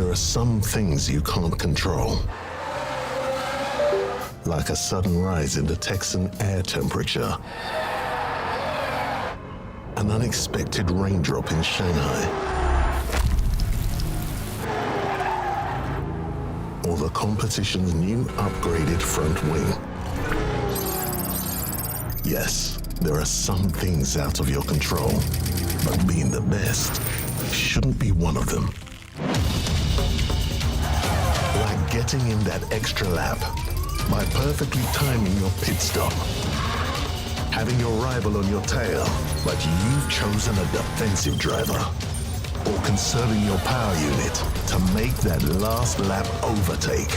There are some things you can't control. Like a sudden rise in the Texan air temperature. An unexpected raindrop in Shanghai. Or the competition's new upgraded front wing. Yes, there are some things out of your control, but being the best shouldn't be one of them. Like getting in that extra lap by perfectly timing your pit stop. Having your rival on your tail, but you've chosen a defensive driver. Or conserving your power unit to make that last lap overtake.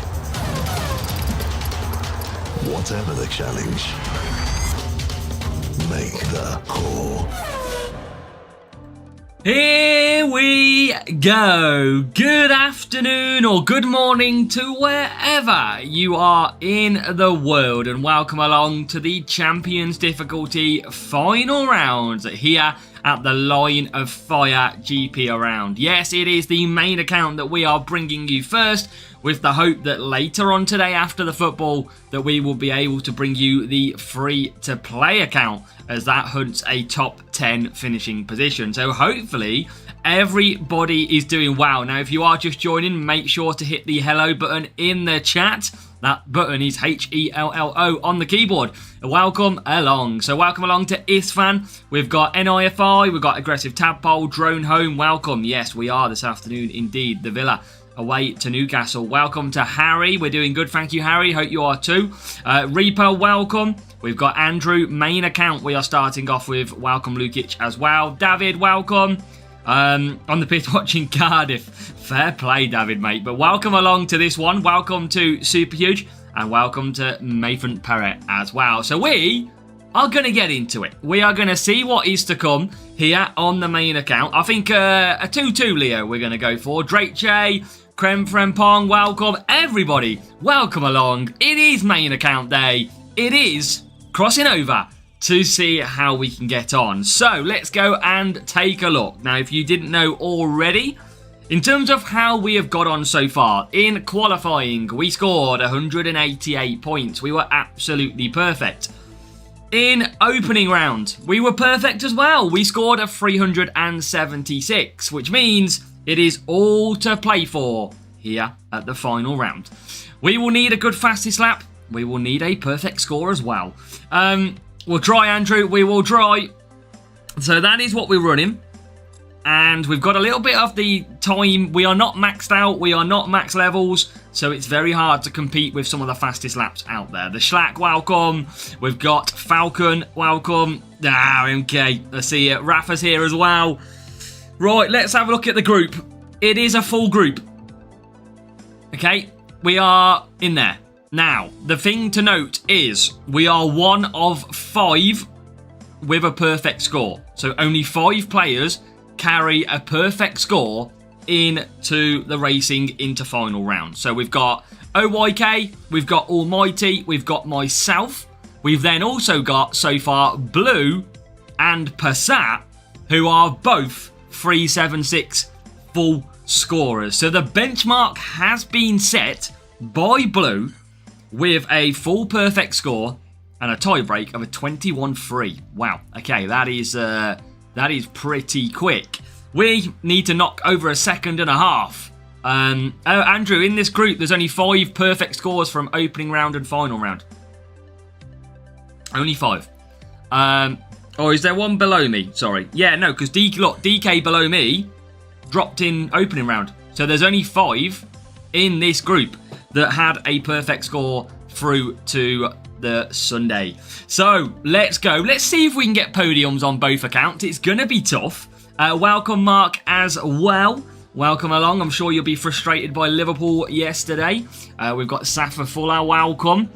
Whatever the challenge, make the call. Here we go. Good afternoon or good morning to wherever you are in the world, and welcome along to the Champions Difficulty final rounds here at the Line of Fire GP round. Yes, it is the main account that we are bringing you first, with the hope that later on today after the football that we will be able to bring you the free-to-play account, as that hunts a top 10 finishing position. So hopefully everybody is doing well. Now, if you are just joining, make sure to hit the hello button in the chat. That button is HELLO on the keyboard. Welcome along. So welcome along to Isfan. We've got NIFI, we've got Aggressive Tadpole, Drone Home. Welcome. Yes, we are this afternoon indeed. The Villa away to Newcastle. Welcome to Harry. We're doing good. Thank you, Harry. Hope you are too. Reaper, welcome. We've got Andrew, main account we are starting off with. Welcome, Lukic, as well. David, welcome. On the pit watching Cardiff. Fair play, David, mate. But welcome along to this one. Welcome to Super Huge. And welcome to Nathan Perret as well. So we are going to get into it. We are going to see what is to come here on the main account. I think a 2-2, Leo, we're going to go for. Drake Che, Creme Frempong, welcome. Everybody, welcome along. It is main account day. It is crossing over to see how we can get on. So let's go and take a look. Now, if you didn't know already, in terms of how we have got on so far, in qualifying, we scored 188 points. We were absolutely perfect. In opening round, we were perfect as well. We scored a 376, which means it is all to play for here at the final round. We will need a good fastest lap. We will need a perfect score as well. We'll try, Andrew. We will try. So that is what we're running. And we've got a little bit of the time. We are not maxed out. We are not max levels. So it's very hard to compete with some of the fastest laps out there. The Schlack, welcome. We've got Falcon, welcome. Okay. Let's see it. Rafa's here as well. Right, let's have a look at the group. It is a full group. Okay, we are in there. Now, the thing to note is we are one of 5 with a perfect score. So only 5 players carry a perfect score into the racing into final round. So we've got OYK, we've got Almighty, we've got myself. We've then also got, so far, Blue and Passat, who are both 376 full scorers. So the benchmark has been set by Blue with a full perfect score and a tiebreak of a 21-3. Wow. Okay, that is pretty quick. We need to knock over a second and a half. Andrew, in this group, there's only 5 perfect scores from opening round and final round. Only 5. Or is there one below me? Sorry. Yeah, no, because DK below me dropped in opening round. So there's only 5 in this group that had a perfect score through to the Sunday. So let's go. Let's see if we can get podiums on both accounts. It's going to be tough. Welcome, Mark, as well. Welcome along. I'm sure you'll be frustrated by Liverpool yesterday. We've got Safa Fuller. Welcome.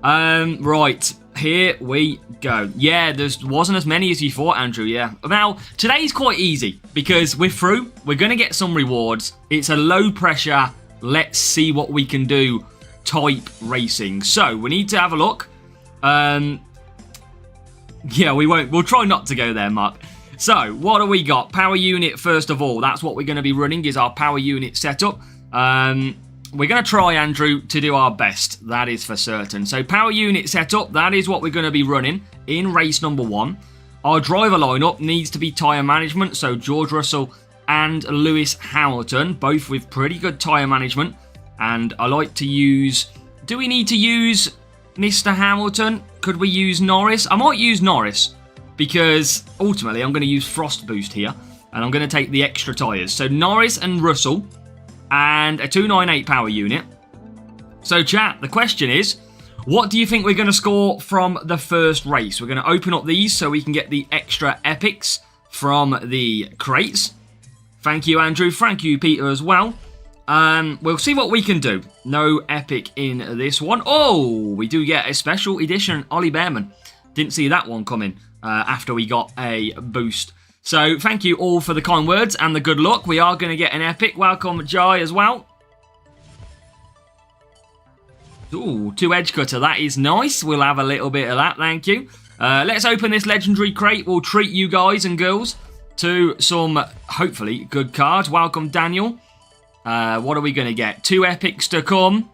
Right. Here we go. Yeah, there wasn't as many as you thought, Andrew, yeah. Now, today's quite easy because we're through. We're going to get some rewards. It's a low pressure, let's see what we can do type racing. So, we need to have a look. Yeah, we won't. We'll try not to go there, Mark. So, what do we got? Power unit, first of all. That's what we're going to be running, is our power unit setup. We're going to try, Andrew, to do our best. That is for certain. So power unit setup, that is what we're going to be running in race number 1. Our driver lineup needs to be tyre management. So George Russell and Lewis Hamilton, both with pretty good tyre management. And I like to use... Do we need to use Mr. Hamilton? Could we use Norris? I might use Norris because ultimately I'm going to use Frost Boost here. And I'm going to take the extra tyres. So Norris and Russell and a 298 power unit. So chat, the question is, what do you think we're going to score from the first race? We're going to open up these so we can get the extra epics from the crates. Thank you, Andrew. Thank you, Peter, as well. We'll see what we can do. No epic in this one. Oh, we do get a special edition Ollie Behrman. Didn't see that one coming after we got a boost. So thank you all for the kind words and the good luck. We are going to get an epic. Welcome, Jai, as well. Ooh, 2 edge cutter. That is nice. We'll have a little bit of that. Thank you. Let's open this legendary crate. We'll treat you guys and girls to some, hopefully, good cards. Welcome, Daniel. What are we going to get? 2 epics to come.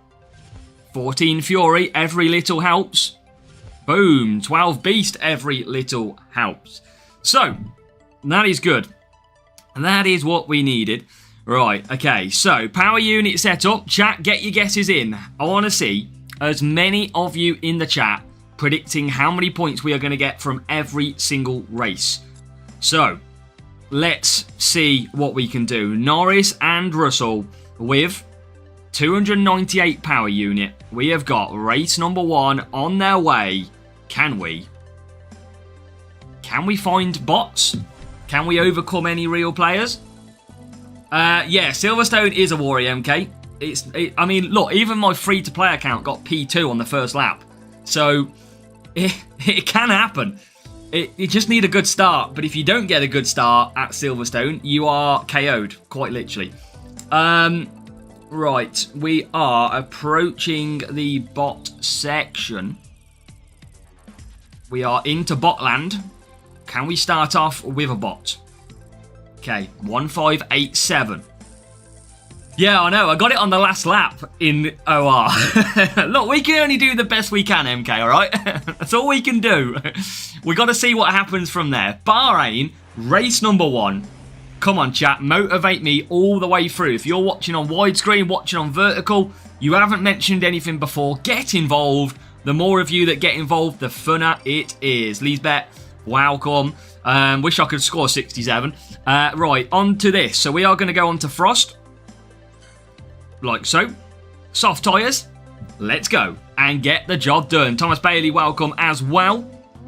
14 Fury. Every little helps. Boom. 12 Beast. Every little helps. So... that is good. And that is what we needed. Right, okay. So, power unit setup. Chat, get your guesses in. I want to see as many of you in the chat predicting how many points we are going to get from every single race. So, let's see what we can do. Norris and Russell with 298 power unit. We have got race number 1 on their way. Can we? Can we find bots? Can we overcome any real players? Yeah, Silverstone is a Warrior MK. I mean, look, even my free-to-play account got P2 on the first lap. So, it can happen. You just need a good start. But if you don't get a good start at Silverstone, you are KO'd, quite literally. Right, we are approaching the bot section. We are into botland. Can we start off with a bot? Okay, 1587. Yeah, I know. I got it on the last lap in OR. Look, we can only do the best we can, MK, all right? That's all we can do. We got to see what happens from there. Bahrain, race number 1. Come on, chat. Motivate me all the way through. If you're watching on widescreen, watching on vertical, you haven't mentioned anything before, get involved. The more of you that get involved, the funner it is. Lisbeth, welcome. Wish I could score 67. Right, on to this. So we are going to go on to Frost. Like so. Soft tyres. Let's go. And get the job done. Thomas Bailey, welcome as well.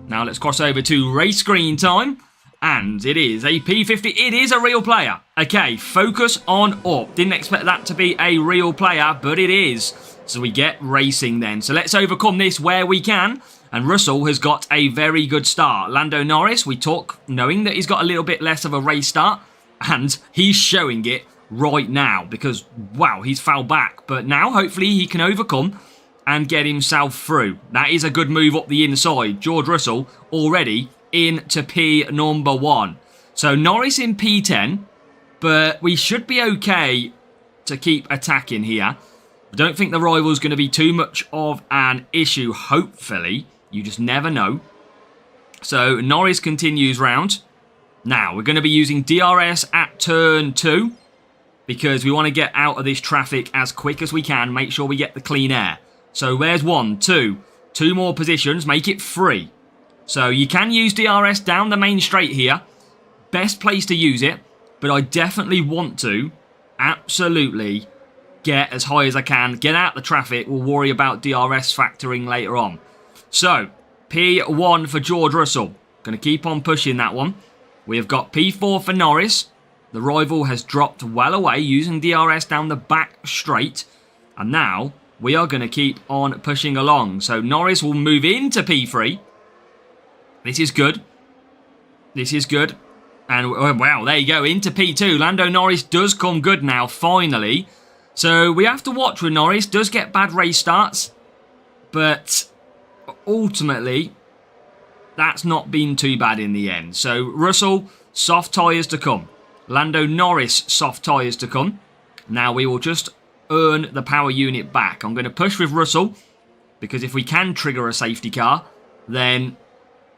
Now let's cross over to race screen time. And it is a P50. It is a real player. Okay, focus on up. Didn't expect that to be a real player, but it is. So we get racing then. So let's overcome this where we can. And Russell has got a very good start. Lando Norris, we talk knowing that he's got a little bit less of a race start. And he's showing it right now. Because, wow, he's fell back. But now, hopefully, he can overcome and get himself through. That is a good move up the inside. George Russell already into P number 1. So Norris in P10. But we should be okay to keep attacking here. I don't think the rival's going to be too much of an issue, hopefully. You just never know. So Norris continues round. Now, we're going to be using DRS at turn 2. Because we want to get out of this traffic as quick as we can. Make sure we get the clean air. So there's 1, 2. 2 more positions. Make it 3. So you can use DRS down the main straight here. Best place to use it. But I definitely want to absolutely get as high as I can. Get out the traffic. We'll worry about DRS factoring later on. So, P1 for George Russell. Going to keep on pushing that one. We have got P4 for Norris. The rival has dropped well away using DRS down the back straight. And now, we are going to keep on pushing along. So, Norris will move into P3. This is good. This is good. And, wow, there you go. Into P2. Lando Norris does come good now, finally. So, we have to watch with Norris. Does get bad race starts. But, ultimately, that's not been too bad in the end. So, Russell, soft tyres to come. Lando Norris, soft tyres to come. Now, we will just earn the power unit back. I'm going to push with Russell, because if we can trigger a safety car, then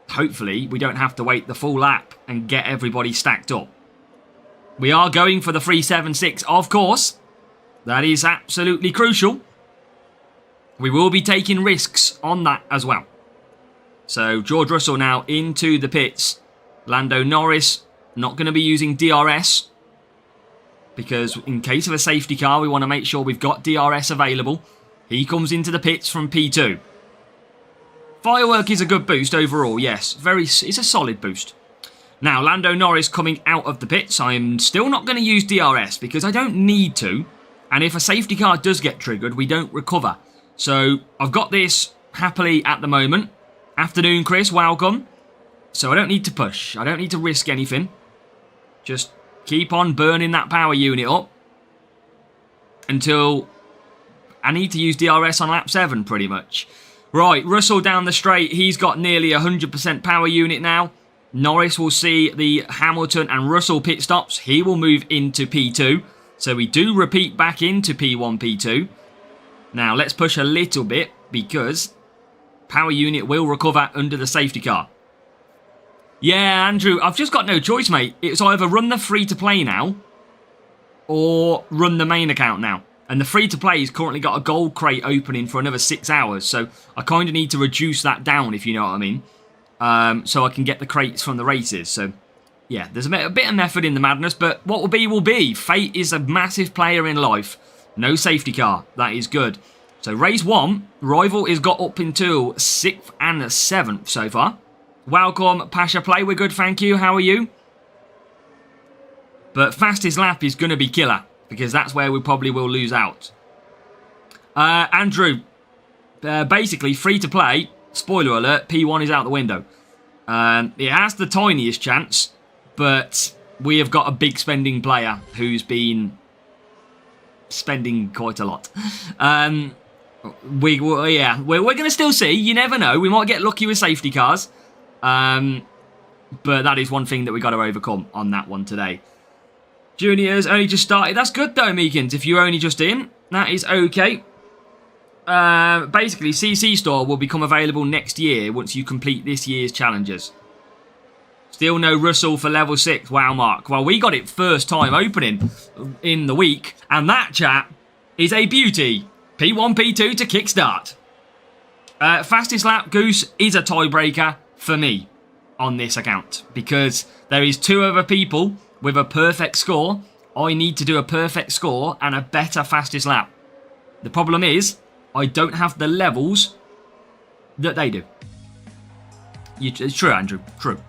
hopefully we don't have to wait the full lap and get everybody stacked up. We are going for the 376, of course. That is absolutely crucial. We will be taking risks on that as well. So George Russell now into the pits. Lando Norris not going to be using DRS, because in case of a safety car, we want to make sure we've got DRS available. He comes into the pits from P2. Firework is a good boost overall, yes. It's a solid boost. Now, Lando Norris coming out of the pits. I'm still not going to use DRS because I don't need to. And if a safety car does get triggered, we don't recover. So I've got this happily at the moment. Afternoon, Chris. Welcome. So I don't need to push. I don't need to risk anything. Just keep on burning that power unit up until I need to use DRS on lap 7 pretty much. Right, Russell down the straight. He's got nearly 100% power unit now. Norris will see the Hamilton and Russell pit stops. He will move into P2. So we do repeat back into P1, P2. Now, let's push a little bit because power unit will recover under the safety car. Yeah, Andrew, I've just got no choice, mate. It's either run the free-to-play now or run the main account now. And the free-to-play has currently got a gold crate opening for another 6 hours. So I kind of need to reduce that down, if you know what I mean. So I can get the crates from the races. So, yeah, there's a bit of method in the madness. But what will be, will be. Fate is a massive player in life. No safety car. That is good. So, race 1. Rival is got up into 6th and 7th so far. Welcome, Pasha Play. We're good, thank you. How are you? But fastest lap is going to be killer, because that's where we probably will lose out. Andrew, basically, free to play, spoiler alert, P1 is out the window. It has the tiniest chance, but we have got a big spending player who's been spending quite a lot. We're going to still see. You never know. We might get lucky with safety cars. But that is one thing that we got to overcome on that one today. Juniors only just started. That's good though, Meekins. If you're only just in, that is okay. Basically, CC Store will become available next year once you complete this year's challenges. Still no Russell for level 6. Wow, Mark. Well, we got it first time opening in the week. And that, chat, is a beauty. P1, P2 to kickstart. Fastest lap, Goose, is a tiebreaker for me on this account. Because there is 2 other people with a perfect score. I need to do a perfect score and a better fastest lap. The problem is, I don't have the levels that they do. It's true, Andrew. True.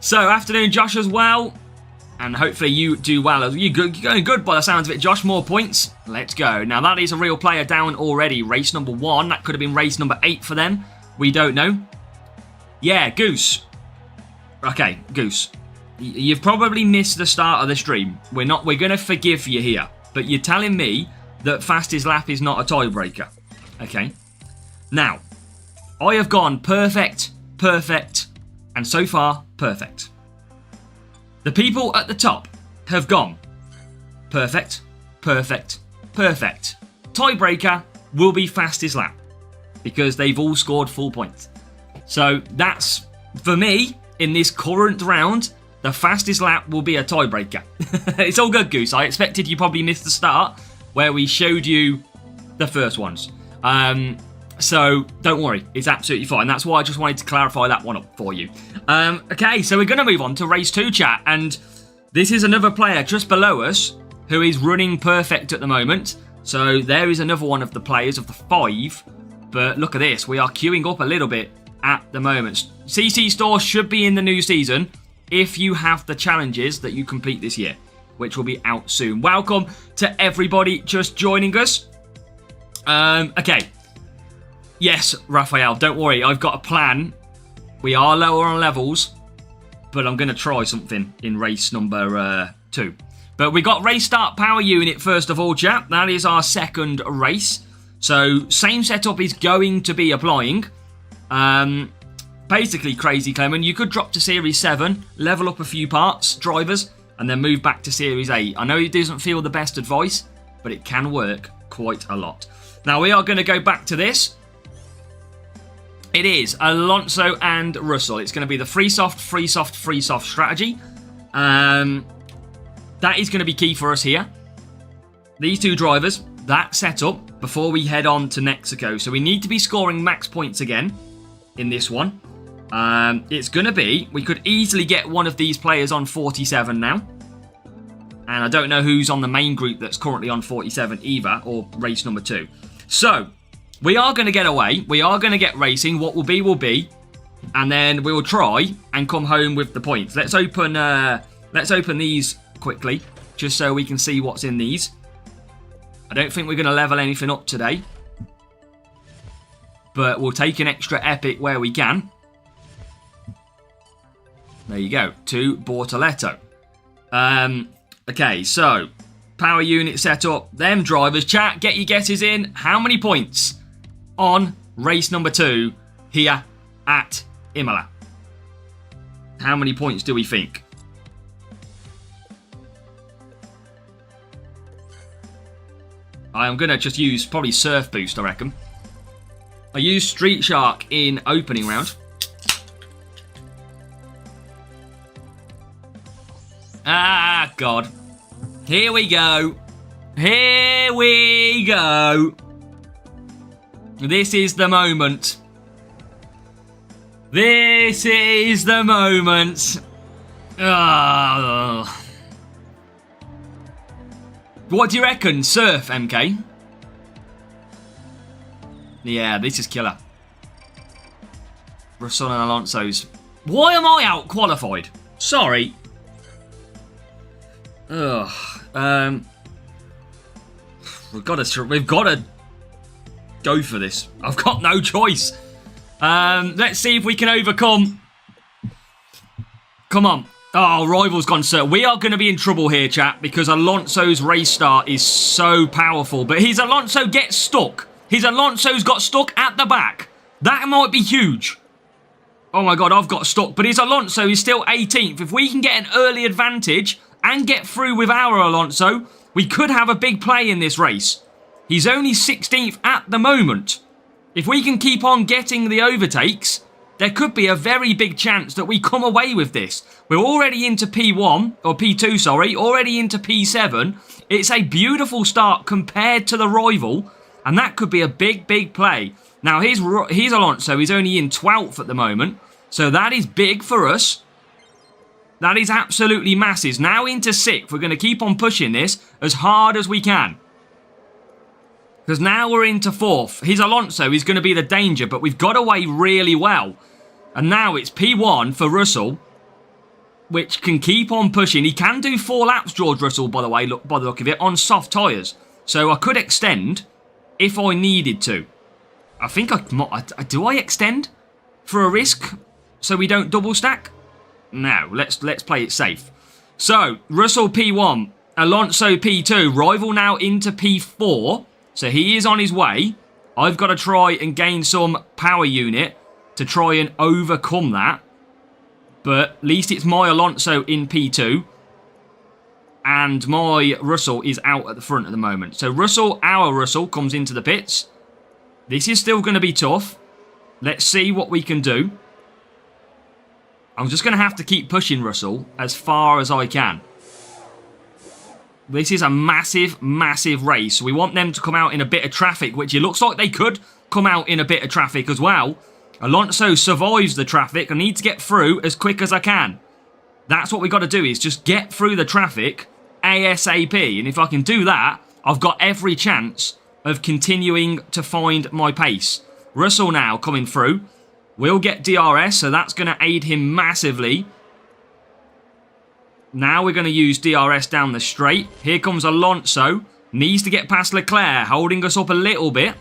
So, afternoon, Josh, as well. And hopefully you do well. You're going good by the sounds of it, Josh. More points. Let's go. Now, that is a real player down already. Race number 1. That could have been race number 8 for them. We don't know. Yeah, Goose. Okay, Goose. You've probably missed the start of the stream. We're going to forgive you here. But you're telling me that fastest lap is not a tiebreaker. Okay. Now, I have gone perfect, perfect, and so far, perfect. The people at the top have gone perfect, perfect, perfect. Tiebreaker will be fastest lap because they've all scored full points. So that's, for me, in this current round, the fastest lap will be a tiebreaker. It's all good, Goose. I expected you probably missed the start where we showed you the first ones. So don't worry, it's absolutely fine. That's why I just wanted to clarify that one up for you. Okay, so we're going to move on to race 2, chat. And this is another player just below us who is running perfect at the moment. So there is another one of the players of the 5. But look at this, we are queuing up a little bit at the moment. CC Store should be in the new season if you have the challenges that you complete this year, which will be out soon. Welcome to everybody just joining us. Okay. Yes, Raphael, don't worry. I've got a plan. We are lower on levels, but I'm going to try something in race number 2. But we got race start power unit first of all, chat. That is our second race. So, same setup is going to be applying. Basically, Crazy Clement, you could drop to Series 7, level up a few parts, drivers, and then move back to Series 8. I know it doesn't feel the best advice, but it can work quite a lot. Now, we are going to go back to this. It is Alonso and Russell. It's going to be the free soft strategy. That is going to be key for us here. These two drivers, that setup before we head on to Mexico. So we need to be scoring max points again in this one. It's going to be, we could easily get one of these players on 47 now. And I don't know who's on the main group that's currently on 47 either, or race number 2. So, we are going to get away. We are going to get racing. What will be. And then we will try and come home with the points. Let's open these quickly, just so we can see what's in these. I don't think we're going to level anything up today. But we'll take an extra epic where we can. There you go. To Bortoletto. Okay, so power unit set up. Them drivers. Chat, get your guesses in. How many points on race number 2 here at Imola? How many points do we think? I am going to just use probably Surf Boost, I reckon. I used Street Shark in opening round. Ah, God. Here we go. Here we go. This is the moment. This is the moment. Oh. What do you reckon, Surf, MK? Yeah, this is killer. Russell and Alonso's. Why am I out qualified? Sorry. Ugh. We've got to go for this. I've got no choice. Let's see if we can overcome. Come on. Oh, rival's gone, sir. We are going to be in trouble here, chat, because Alonso's race start is so powerful. But his Alonso gets stuck. His Alonso's got stuck at the back. That might be huge. Oh my God, I've got stuck. But his Alonso is still 18th. If we can get an early advantage and get through with our Alonso, we could have a big play in this race. He's only 16th at the moment. If we can keep on getting the overtakes, there could be a very big chance that we come away with this. We're already into P1, or P2, sorry, already into P7. It's a beautiful start compared to the rival, and that could be a big, big play. Now, his Alonso is only in 12th at the moment, so that is big for us. That is absolutely massive. Now into 6th, we're going to keep on pushing this as hard as we can. Because now we're into 4th. His Alonso is going to be the danger, but we've got away really well. And now it's P1 for Russell, which can keep on pushing. He can do 4 laps, George Russell, by the way, by the look of it, on soft tyres. So I could extend if I needed to. I think do I extend for a risk so we don't double stack? No, let's play it safe. So, Russell P1, Alonso P2, rival now into P4. So he is on his way. I've got to try and gain some power unit to try and overcome that. But at least it's my Alonso in P2. And my Russell is out at the front at the moment. So Russell, our Russell, comes into the pits. This is still going to be tough. Let's see what we can do. I'm just going to have to keep pushing Russell as far as I can. This is a massive, massive race. We want them to come out in a bit of traffic, which it looks like they could come out in a bit of traffic as well. Alonso survives the traffic. I need to get through as quick as I can. That's what we got to do, is just get through the traffic ASAP. And if I can do that, I've got every chance of continuing to find my pace. Russell now coming through. We'll get DRS, so that's going to aid him massively. Now we're going to use DRS down the straight. Here comes Alonso. Needs to get past Leclerc, holding us up a little bit.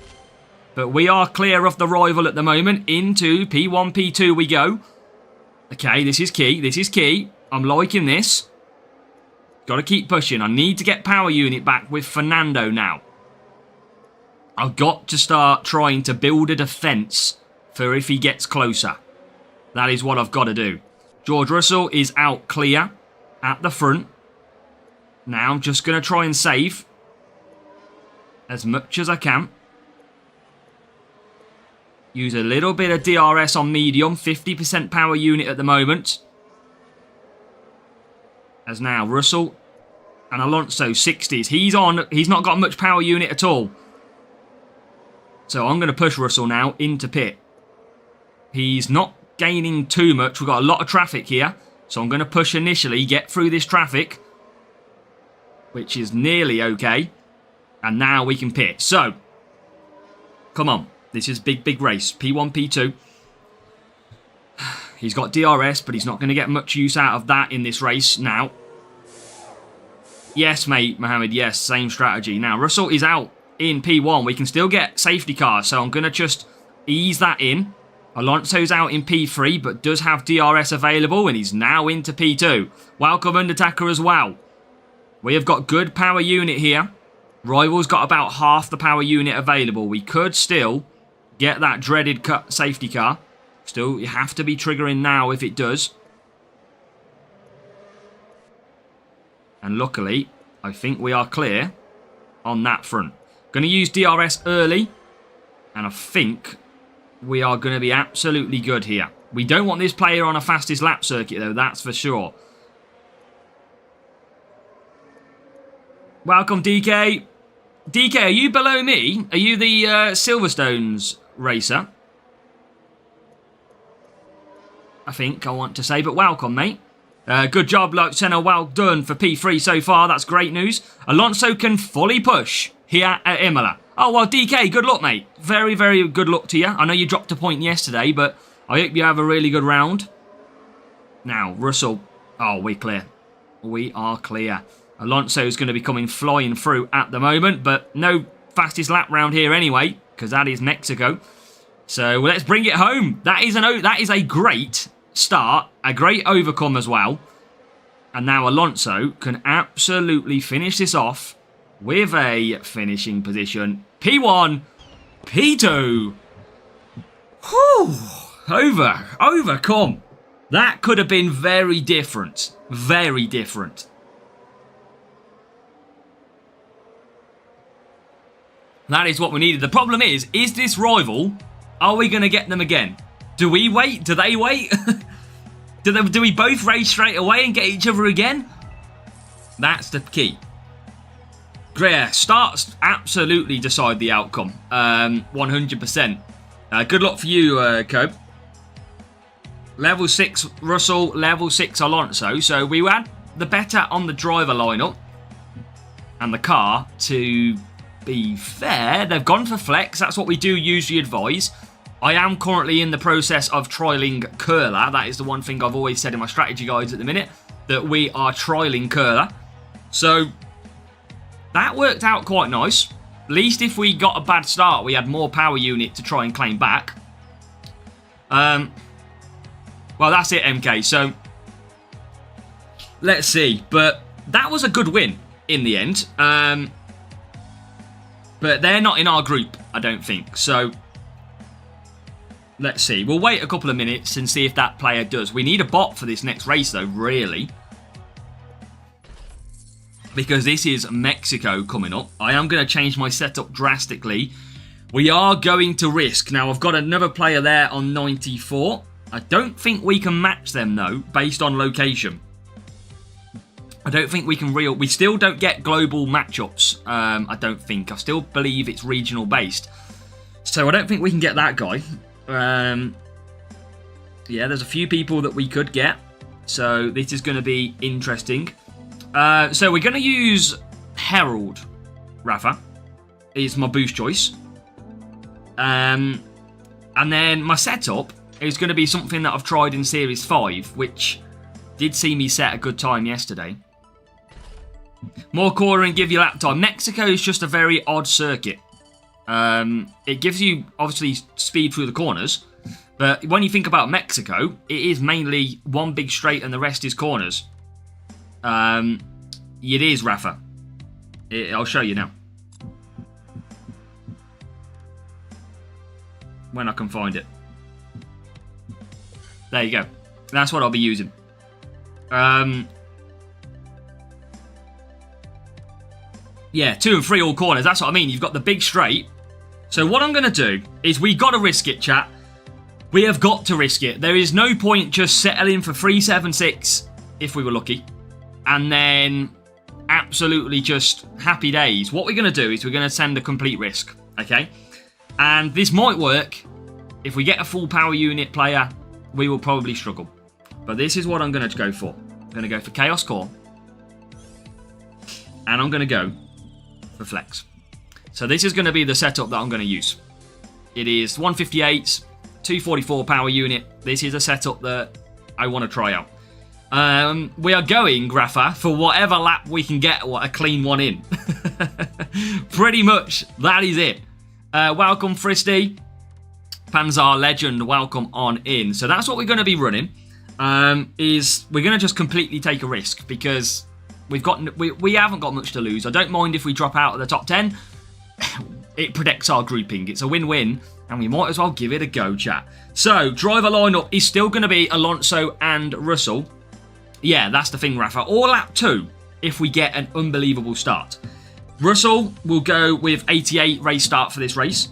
But we are clear of the rival at the moment. Into P1, P2 we go. Okay, this is key. This is key. I'm liking this. Got to keep pushing. I need to get power unit back with Fernando now. I've got to start trying to build a defence for if he gets closer. That is what I've got to do. George Russell is out clear at the front. Now I'm just going to try and save. as much as I can. Use a little bit of DRS on medium. 50% power unit at the moment. As now Russell and Alonso 60s. He's not got much power unit at all. So I'm going to push Russell now into pit. He's not gaining too much. We've got a lot of traffic here. So I'm going to push initially, get through this traffic, which is nearly okay. And now we can pit. So, come on. This is big race. P1, P2. He's got DRS, but he's not going to get much use out of that in this race now. Yes, mate, Mohammed. Yes, same strategy. Now, Russell is out in P1. We can still get safety cars, so I'm going to just ease that in. Alonso's out in P3, but does have DRS available, and he's now into P2. Welcome, Undertaker, as well. We have got good power unit here. Rival's got about half the power unit available. We could still get that dreaded safety car. Still, you have to be triggering now if it does. And luckily, I think we are clear on that front. Going to use DRS early, and I think we are going to be absolutely good here. We don't want this player on a fastest lap circuit, though, that's for sure. Welcome, DK. DK, are you below me? Are you the Silverstones racer? I think I want to say, but welcome, mate. Good job, Senna. Well done for P3 so far. That's great news. Alonso can fully push here at Imola. Oh, well, DK, good luck, mate. Very, very good luck to you. I know you dropped a point yesterday, but I hope you have a really good round. Now, Russell. Oh, we're clear. We are clear. Alonso's going to be coming flying through at the moment, but no fastest lap round here anyway, because that is Mexico. So let's bring it home. That is a great start, a great overcome as well. And now Alonso can absolutely finish this off with a finishing position. P1, P2. Whew. Overcome. That could have been very different. Very different. That is what we needed. The problem is this rival, are we going to get them again? Do we wait? Do they wait? Do we both race straight away and get each other again? That's the key. Yeah, starts absolutely decide the outcome. 100%. Good luck for you, Cobe. Level 6 Russell, level 6 Alonso. So we had the better on the driver lineup. And the car, to be fair, they've gone for flex. That's what we do usually advise. I am currently in the process of trialling Curler. That is the one thing I've always said in my strategy guides at the minute, that we are trialling Curler. So that worked out quite nice. At least if we got a bad start, we had more power unit to try and claim back. Well, that's it, MK. So let's see. But that was a good win in the end. But they're not in our group, I don't think. So let's see. We'll wait a couple of minutes and see if that player does. We need a bot for this next race, though, really. Because this is Mexico coming up. I am going to change my setup drastically. We are going to risk. Now, I've got another player there on 94. I don't think we can match them, though, based on location. I don't think we can we still don't get global matchups. I don't think. I still believe it's regional based. So I don't think we can get that guy. Yeah, there's a few people that we could get. So this is going to be interesting. So we're going to use Herald, Rafa. Is my boost choice. And then my setup is going to be something that I've tried in Series 5, which did see me set a good time yesterday. More cornering, give you lap time. Mexico is just a very odd circuit. It gives you, obviously, speed through the corners. But when you think about Mexico, it is mainly one big straight and the rest is corners. It is, Rafa. I'll show you now. When I can find it. There you go. That's what I'll be using. Yeah, 2 and 3 all corners. That's what I mean. You've got the big straight. So what I'm going to do is we got to risk it, chat. We have got to risk it. There is no point just settling for 376 if we were lucky. And then absolutely just happy days. What we're going to do is we're going to send a complete risk. Okay? And this might work. If we get a full power unit player, we will probably struggle. But this is what I'm going to go for. I'm going to go for Chaos Core. And I'm going to go for Flex. So this is going to be the setup that I'm going to use. It is 158, 244 power unit. This is a setup that I want to try out. We are going, Rafa, for whatever lap we can get a clean one in. Pretty much, that is it. Welcome, Fristy. Panzar Legend, welcome on in. So that's what we're going to be running. Is we're going to just completely take a risk because we haven't got much to lose. I don't mind if we drop out of the top 10. It protects our grouping. It's a win-win, and we might as well give it a go, chat. So driver lineup is still going to be Alonso and Russell. Yeah, that's the thing, Rafa. Or lap 2 if we get an unbelievable start. Russell will go with 88 race start for this race.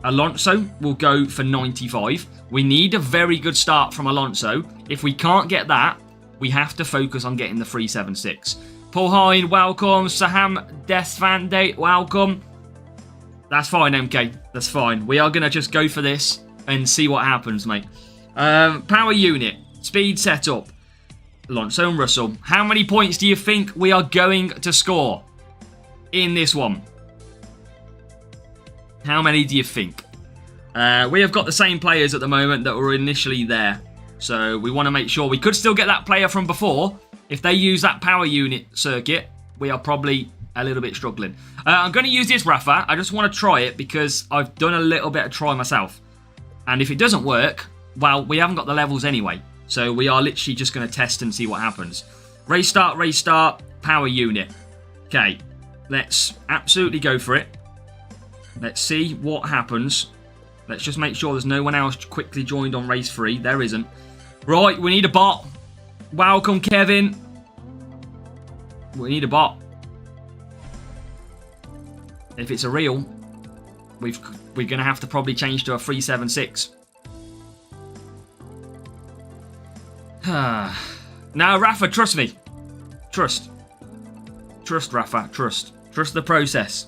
Alonso will go for 95. We need a very good start from Alonso. If we can't get that, we have to focus on getting the 376. Paul Hine, welcome. Saham Desvande, welcome. That's fine, MK. That's fine. We are going to just go for this and see what happens, mate. Power unit. Speed setup. Alonso and Russell. How many points do you think we are going to score in this one? How many do you think? We have got the same players at the moment that were initially there. So we want to make sure we could still get that player from before. If they use that power unit circuit, we are probably a little bit struggling. I'm going to use this Rafa. I just want to try it because I've done a little bit of try myself. And if it doesn't work, well, we haven't got the levels anyway. So we are literally just going to test and see what happens. Race start, power unit. Okay, let's absolutely go for it. Let's see what happens. Let's just make sure there's no one else quickly joined on race 3. There isn't. Right, we need a bot. Welcome, Kevin. We need a bot. If it's a real, we're going to have to probably change to a 376. Now, Rafa, trust me. Trust. Trust, Rafa. Trust. Trust the process.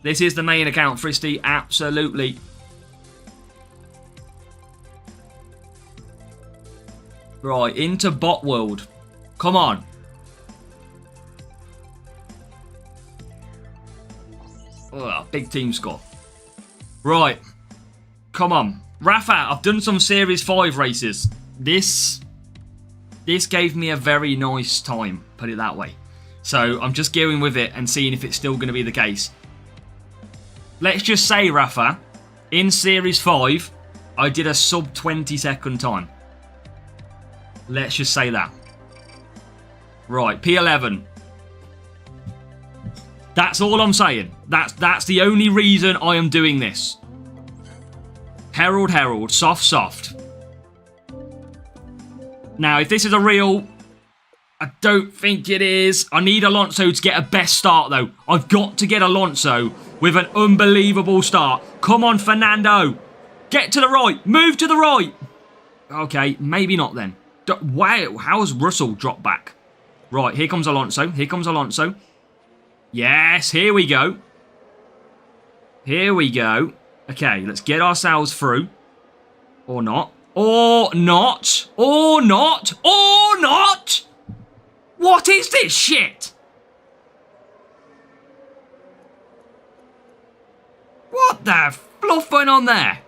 This is the main account, Fristy. Absolutely. Right, into bot world. Come on. Oh, big team score. Right. Come on. Rafa, I've done some Series 5 races. This gave me a very nice time, put it that way. So I'm just going with it and seeing if it's still going to be the case. Let's just say, Rafa, in Series 5, I did a sub 20 second time. Let's just say that. Right, P11. That's all I'm saying. That's the only reason I am doing this. Herald, soft. Now, if this is a real, I don't think it is. I need Alonso to get a best start, though. I've got to get Alonso with an unbelievable start. Come on, Fernando. Get to the right. Move to the right. Okay, maybe not then. Wow, how's Russell dropped back? Right, here comes Alonso. Here comes Alonso. Yes, here we go. Here we go. Okay, let's get ourselves through. Or not. Or not. Or not. Or not. What is this shit? What the fluff went on there?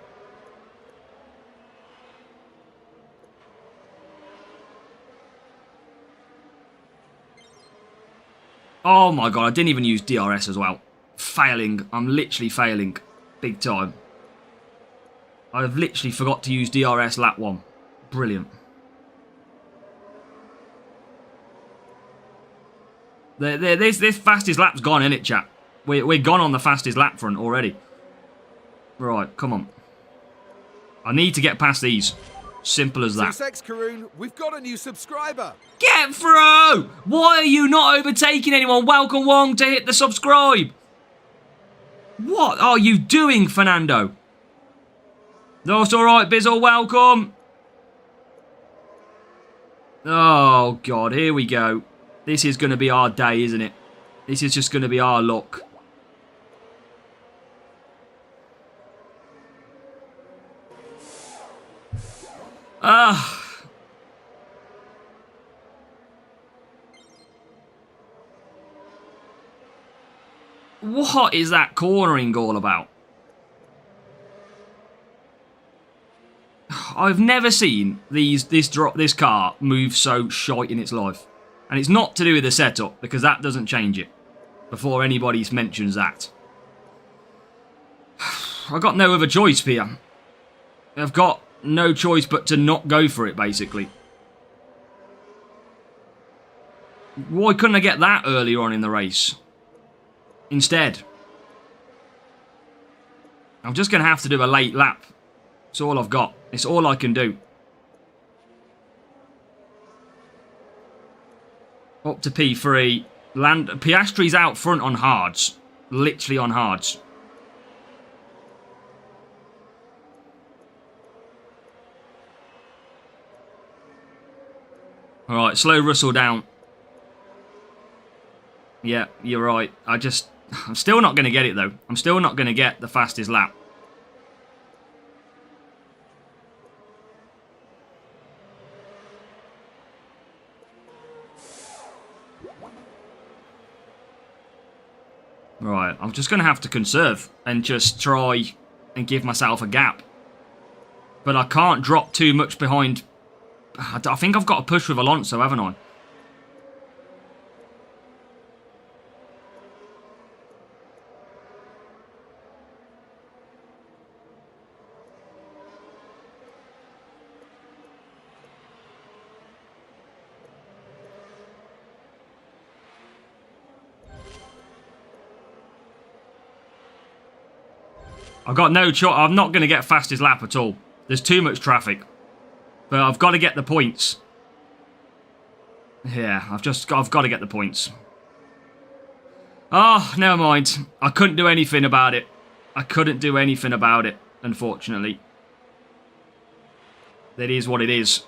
Oh my god, I didn't even use DRS as well. Failing. I'm literally failing. Big time. I've literally forgot to use DRS lap 1. Brilliant. This fastest lap's gone, innit, chat? We're gone on the fastest lap front already. Right, come on. I need to get past these. Simple as that. Karoon, we've got a new subscriber. Get through! Why are you not overtaking anyone? Welcome Wong to hit the subscribe. What are you doing, Fernando? That's alright, Bizzle, welcome. Oh, God, here we go. This is going to be our day, isn't it? This is just going to be our luck. What is that cornering all about? I've never seen this car move so shite in its life. And it's not to do with the setup, because that doesn't change it. Before anybody mentions that. I've got no other choice here. I've got no choice but to not go for it, basically. Why couldn't I get that earlier on in the race? Instead. I'm just going to have to do a late lap. It's all I've got. It's all I can do. Up to P3. Piastri's out front on hards. Literally on hards. Alright, slow Russell down. Yeah, you're right. I'm still not going to get it, though. I'm still not going to get the fastest lap. Right, I'm just going to have to conserve and just try and give myself a gap. But I can't drop too much behind. I think I've got to push with Alonso, haven't I? I've got no choice. I'm not going to get fastest lap at all. There's too much traffic. But I've got to get the points. Yeah, I've got to get the points. Oh, never mind. I couldn't do anything about it. I couldn't do anything about it, unfortunately. That is what it is.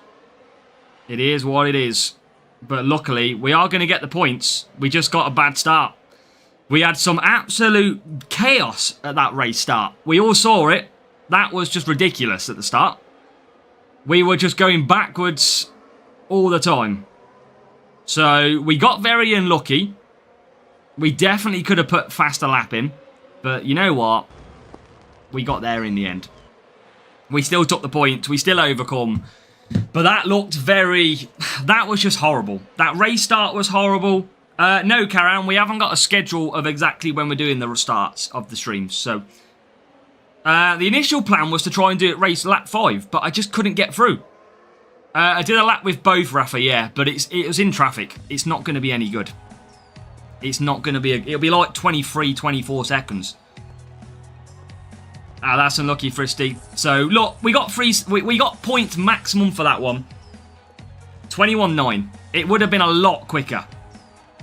It is what it is. But luckily, we are going to get the points. We just got a bad start. We had some absolute chaos at that race start. We all saw it. That was just ridiculous at the start. We were just going backwards all the time. So we got very unlucky. We definitely could have put faster lap in. But you know what? We got there in the end. We still took the point. We still overcome. But that looked very... That was just horrible. That race start was horrible. No, Karan, we haven't got a schedule of exactly when we're doing the restarts of the streams. So, the initial plan was to try and do it race lap 5, but I just couldn't get through. I did a lap with both, Rafa, yeah, but it was in traffic. It's not going to be any good. It's not going to be... It'll be like 23, 24 seconds. Ah, that's unlucky, Fristy. So, look, we got we got points maximum for that one. 21.9. It would have been a lot quicker.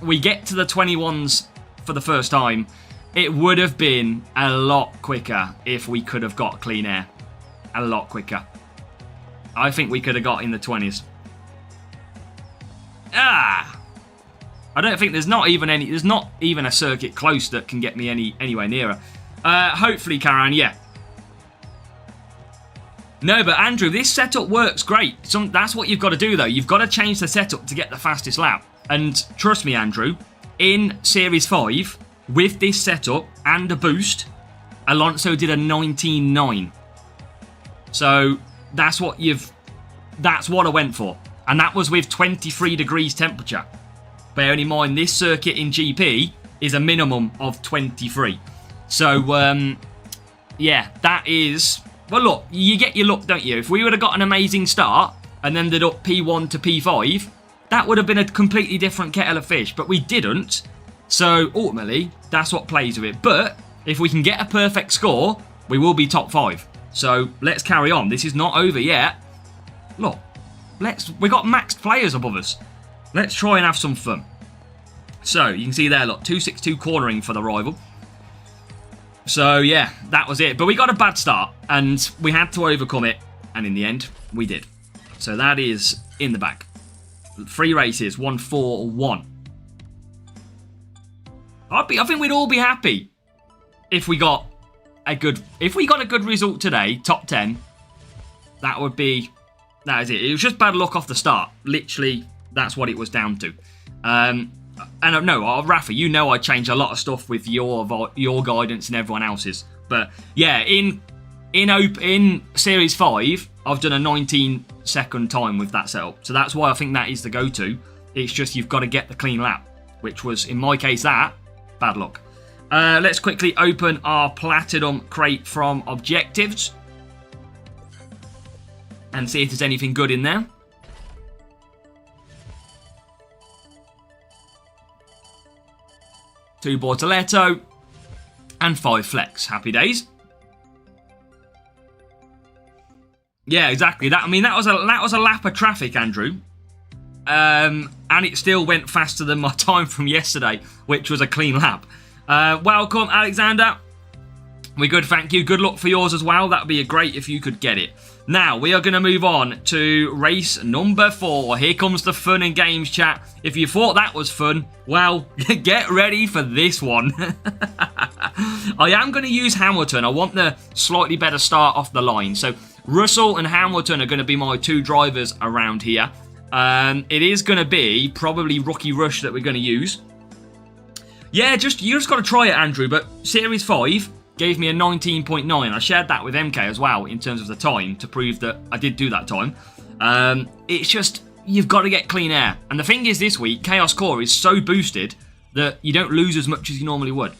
We get to the 21s for the first time. It would have been a lot quicker if we could have got clean air. A lot quicker. I think we could have got in the 20s. Ah! I don't think there's not even a circuit close that can get me anywhere nearer. Hopefully, Karan, yeah. No, but Andrew, this setup works great. That's what you've got to do, though. You've got to change the setup to get the fastest lap. And trust me, Andrew, in Series 5, with this setup and a boost, Alonso did a 19.9. So that's what I went for. And that was with 23 degrees temperature. Bearing in mind, this circuit in GP is a minimum of 23. So, yeah, that is... Well, look, you get your luck, don't you? If we would have got an amazing start and ended up P1 to P5... That would have been a completely different kettle of fish, but we didn't. So, ultimately, that's what plays with it. But, if we can get a perfect score, we will be top 5. So, let's carry on. This is not over yet. Look, we got maxed players above us. Let's try and have some fun. So, you can see there, look, 262 cornering for the rival. So, yeah, that was it. But we got a bad start, and we had to overcome it. And in the end, we did. So that is in the bag. 3 races, 1-4-1. I think we'd all be happy if we got a good result today, top 10. That is it. It was just bad luck off the start. Literally, that's what it was down to. And no, Rafa, you know I change a lot of stuff with your guidance and everyone else's. But yeah, in Series 5, I've done a 19-second time with that setup. So that's why I think that is the go-to. It's just you've got to get the clean lap, which was, in my case, bad luck. Let's quickly open our Platinum crate from Objectives and see if there's anything good in there. Two Bortoletto and 5 Flex. Happy days. Yeah, exactly. That was a lap of traffic, Andrew. And it still went faster than my time from yesterday, which was a clean lap. Welcome, Alexander. We're good, thank you. Good luck for yours as well. That would be great if you could get it. Now, we are going to move on to race number 4. Here comes the fun and games, chat. If you thought that was fun, well, get ready for this one. I am going to use Hamilton. I want the slightly better start off the line. So, Russell and Hamilton are going to be my 2 drivers around here. It is going to be probably Rookie Rush that we're going to use. Yeah, you just got to try it, Andrew. But Series 5 gave me a 19.9. I shared that with MK as well in terms of the time to prove that I did do that time. It's just, you've got to get clean air. And the thing is this week, Chaos Core is so boosted that you don't lose as much as you normally would.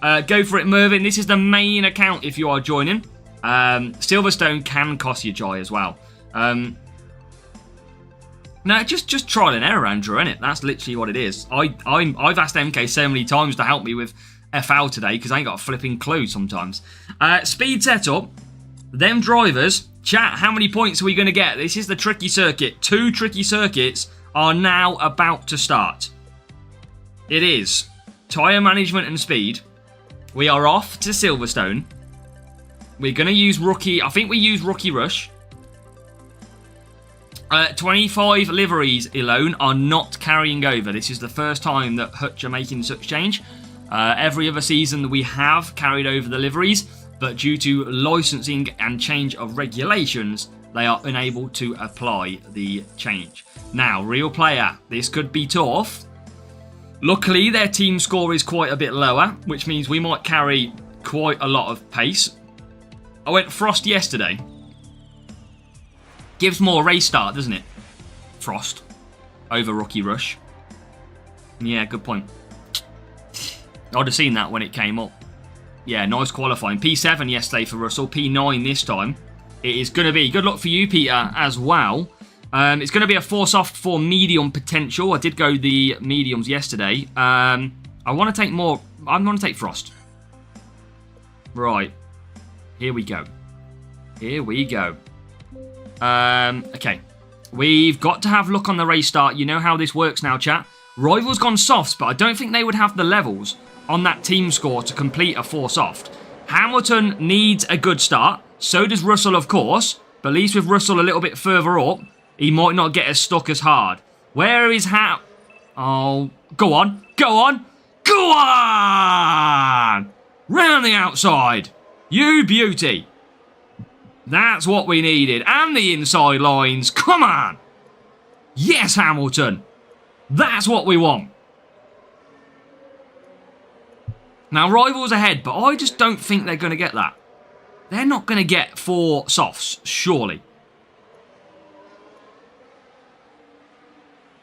Go for it, Mervyn. This is the main account if you are joining. Silverstone can cost you joy as well. No, just trial and error, Andrew, innit? That's literally what it is. I've asked MK so many times to help me with FL today because I ain't got a flipping clue sometimes. Speed setup. Them drivers. Chat, how many points are we going to get? This is the tricky circuit. 2 tricky circuits are now about to start. It is tyre management and speed. We are off to Silverstone. We're going to use Rookie. I think we use Rookie Rush. 25 liveries alone are not carrying over. This is the first time that Hutch are making such change. Every other season we have carried over the liveries, but due to licensing and change of regulations, they are unable to apply the change. Now, real player, this could be tough. Luckily, their team score is quite a bit lower, which means we might carry quite a lot of pace. I went Frost yesterday. Gives more race start, doesn't it? Frost over Rookie Rush. Yeah, good point. I'd have seen that when it came up. Yeah, nice qualifying. P7 yesterday for Russell. P9 this time. It is going to be. Good luck for you, Peter, as well. It's going to be a 4 soft for medium potential. I did go the mediums yesterday. I want to take more. I'm going to take Frost. Right. Here we go. Here we go. Okay. We've got to have luck on the race start. You know how this works now, chat. Rival's gone softs, but I don't think they would have the levels on that team score to complete a 4 soft. Hamilton needs a good start. So does Russell, of course. But at least with Russell a little bit further up, he might not get as stuck as hard. Where is Oh, go on. Go on. Go on! Round the outside. You beauty. That's what we needed. And the inside lines. Come on. Yes, Hamilton. That's what we want. Now, Rival's ahead, but I just don't think they're going to get that. They're not going to get 4 softs, surely.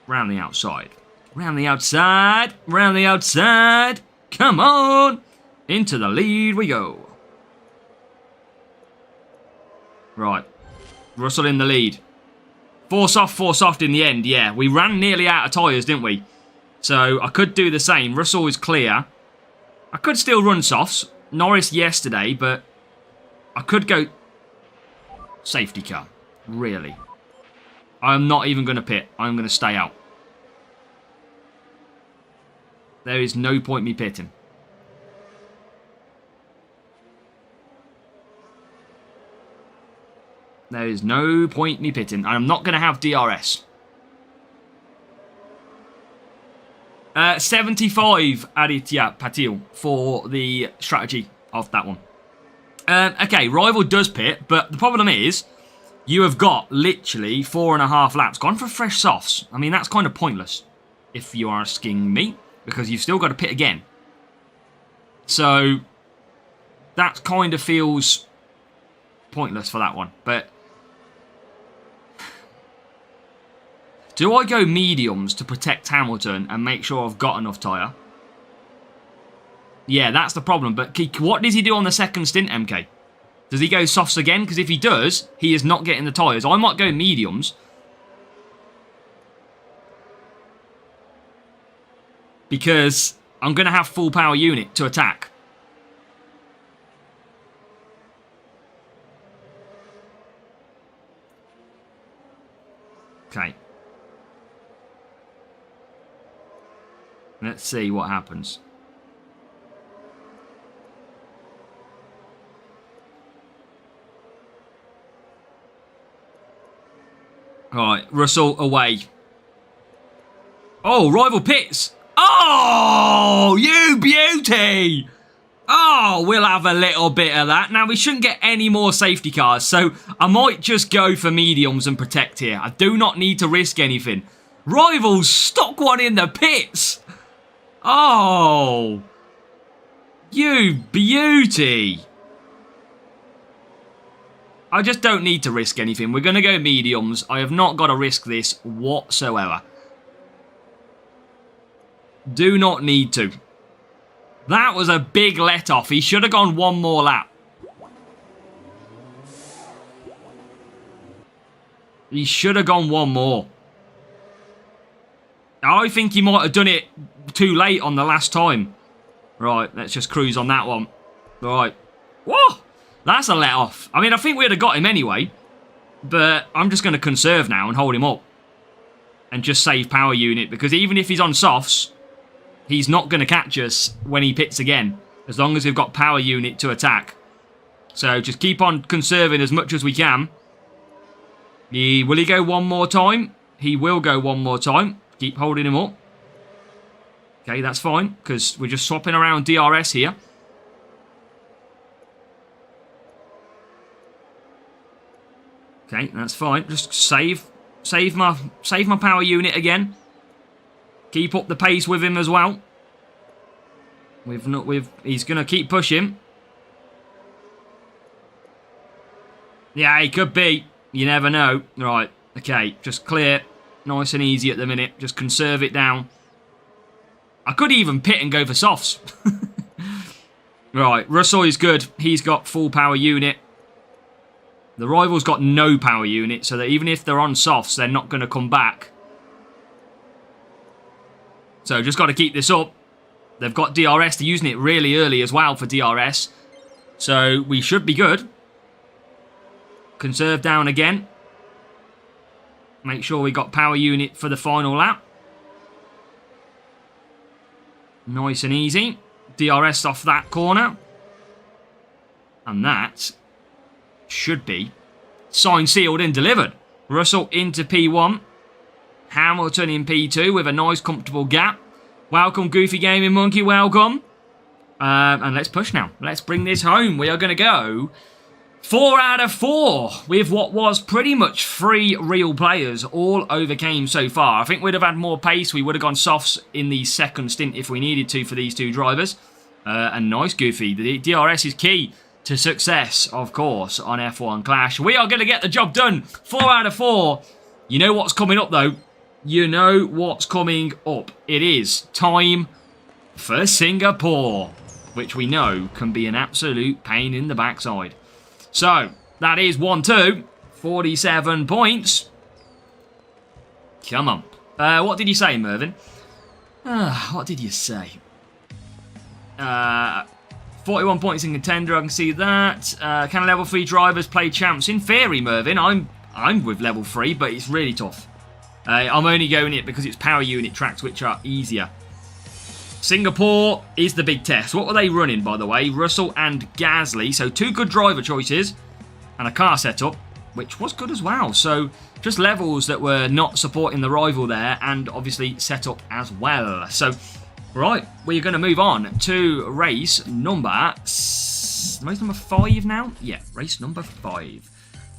Round the outside. Round the outside. Round the outside. Come on. Into the lead we go. Right. Russell in the lead. 4 soft in the end. Yeah, we ran nearly out of tyres, didn't we? So I could do the same. Russell is clear. I could still run softs. Norris yesterday, but I could go safety car. Really. I'm not even going to pit. I'm going to stay out. There is no point me pitting. There is no point me pitting. I'm not going to have DRS. 75 Aditya Patil for the strategy of that one. Okay, rival does pit, but the problem is you have got literally 4.5 laps. Gone for fresh softs. I mean, that's kind of pointless if you are asking me, because you've still got to pit again. So that kind of feels pointless for that one. But do I go mediums to protect Hamilton and make sure I've got enough tyre? Yeah, that's the problem. But what does he do on the second stint, MK? Does he go softs again? Because if he does, he is not getting the tyres. I might go mediums. Because I'm going to have full power unit to attack. Okay. Let's see what happens. Alright, Russell away. Oh, rival pits. Oh, you beauty. Oh, we'll have a little bit of that. Now, we shouldn't get any more safety cars, so I might just go for mediums and protect here. I do not need to risk anything. Rivals, stock one in the pits. Oh, you beauty. I just don't need to risk anything. We're going to go mediums. I have not got to risk this whatsoever. Do not need to. That was a big let-off. He should have gone one more lap. He should have gone one more. I think he might have done it too late on the last time. Right, let's just cruise on that one. Right. Whoa! That's a let-off. I mean, I think we'd have got him anyway. But I'm just going to conserve now and hold him up. And just save power unit. Because even if he's on softs, he's not going to catch us when he pits again. As long as we've got power unit to attack. So just keep on conserving as much as we can. Will he go one more time? He will go one more time. Keep holding him up. Okay, that's fine. Because we're just swapping around DRS here. Okay, that's fine. Just save my power unit again. Keep up the pace with him as well. He's gonna keep pushing. Yeah, he could be. You never know. Right. Okay, just clear. Nice and easy at the minute. Just conserve it down. I could even pit and go for softs. Right, Russell is good. He's got full power unit. The rival's got no power unit, so that even if they're on softs, they're not going to come back. So just got to keep this up. They've got DRS. They're using it really early as well for DRS. So we should be good. Conserve down again. Make sure we got power unit for the final lap. Nice and easy. DRS off that corner. And that should be signed, sealed and delivered. Russell into P1. Hamilton in P2 with a nice comfortable gap. Welcome Goofy Gaming Monkey, welcome. And let's push now. Let's bring this home. We are going to go 4 out of 4 with what was pretty much 3 real players all overcame so far. I think we'd have had more pace. We would have gone softs in the second stint if we needed to for these two drivers. And nice Goofy. The DRS is key to success, of course, on F1 Clash. We are going to get the job done. 4 out of 4. You know what's coming up, though. You know what's coming up. It is time for Singapore, which we know can be an absolute pain in the backside. So, that is 1-2. 47 points. Come on. What did you say, Mervyn? What did you say? 41 points in contender, I can see that. Can level 3 drivers play champs? In theory, Mervyn, I'm with level 3, but it's really tough. I'm only going it because it's power unit tracks, which are easier. Singapore is the big test. What were they running, by the way? Russell and Gasly. So 2 good driver choices and a car setup, which was good as well. So just levels that were not supporting the rival there, and obviously setup as well. So, right, we're going to move on to race number 5 now? Yeah, race number 5.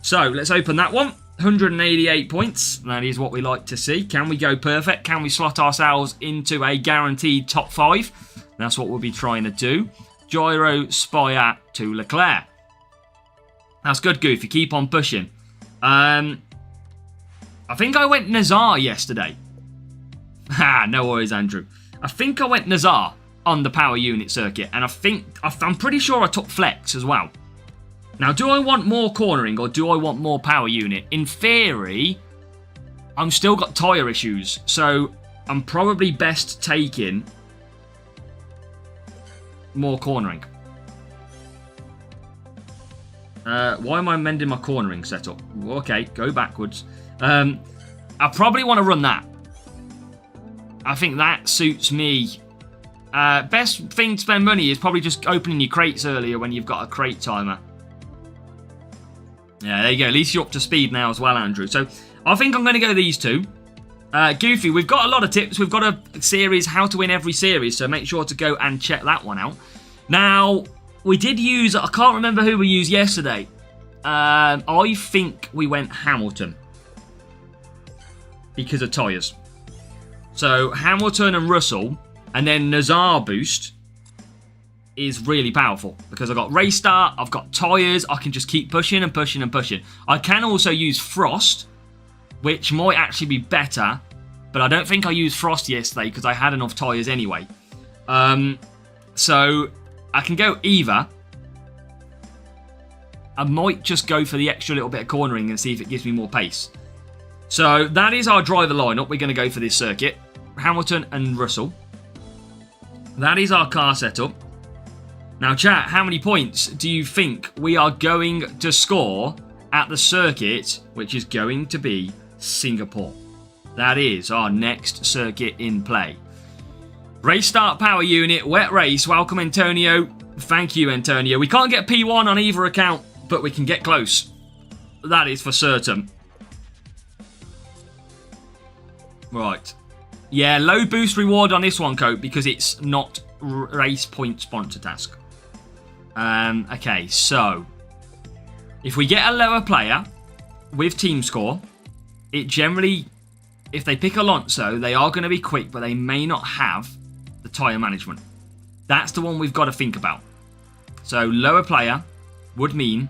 So let's open that one. 188 points. That is what we like to see. Can we go perfect? Can we slot ourselves into a guaranteed top 5? That's what we'll be trying to do. Gyro, Spire to Leclerc. That's good, Goofy. Keep on pushing. I think I went Nazar yesterday. No worries, Andrew. I think I went Nazar on the power unit circuit, and I'm pretty sure I took Flex as well. Now, do I want more cornering or do I want more power unit? In theory, I'm still got tyre issues, so I'm probably best taking more cornering. Why am I mending my cornering setup? Okay, go backwards. I probably want to run that. I think that suits me. Best thing to spend money is probably just opening your crates earlier when you've got a crate timer. Yeah, there you go. At least you're up to speed now as well, Andrew. So I think I'm going to go these 2. Goofy, we've got a lot of tips. We've got a series, how to win every series. So make sure to go and check that one out. Now, we did use, I can't remember who we used yesterday. I think we went Hamilton because of tyres. So Hamilton and Russell, and then Nazar boost is really powerful because I've got race start, I've got tyres, I can just keep pushing and pushing and pushing. I can also use Frost, which might actually be better, but I don't think I used Frost yesterday because I had enough tyres anyway. So I can go either. I might just go for the extra little bit of cornering and see if it gives me more pace. So that is our driver lineup. We're going to go for this circuit. Hamilton and Russell. That is our car setup. Now, chat, how many points do you think we are going to score at the circuit, which is going to be Singapore? That is our next circuit in play. Race start power unit, wet race. Welcome, Antonio. Thank you, Antonio. We can't get P1 on either account, but we can get close. That is for certain. Right. Yeah, low boost reward on this one, Cope, because it's not race point sponsor task. Okay, so if we get a lower player with team score, it generally, if they pick Alonso, they are going to be quick, but they may not have the tyre management. That's the one we've got to think about. So lower player would mean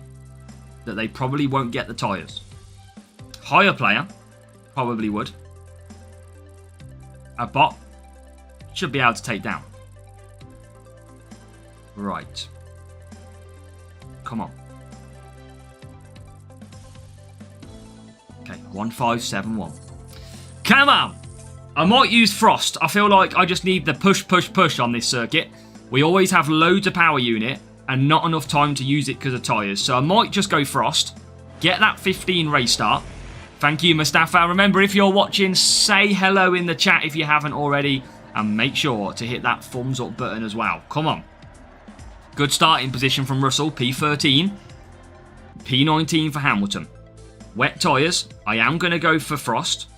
that they probably won't get the tyres. Higher player probably would. A bot should be able to take down. Right. Come on. Okay, 1571. Come on! I might use Frost. I feel like I just need the push on this circuit. We always have loads of power unit and not enough time to use it because of tyres. So I might just go Frost. Get that 15 race start. Thank you, Mustafa. Remember, if you're watching, say hello in the chat if you haven't already. And make sure to hit that thumbs up button as well. Come on. Good starting position from Russell. P13. P19 for Hamilton. Wet tyres. I am going to go for Frost.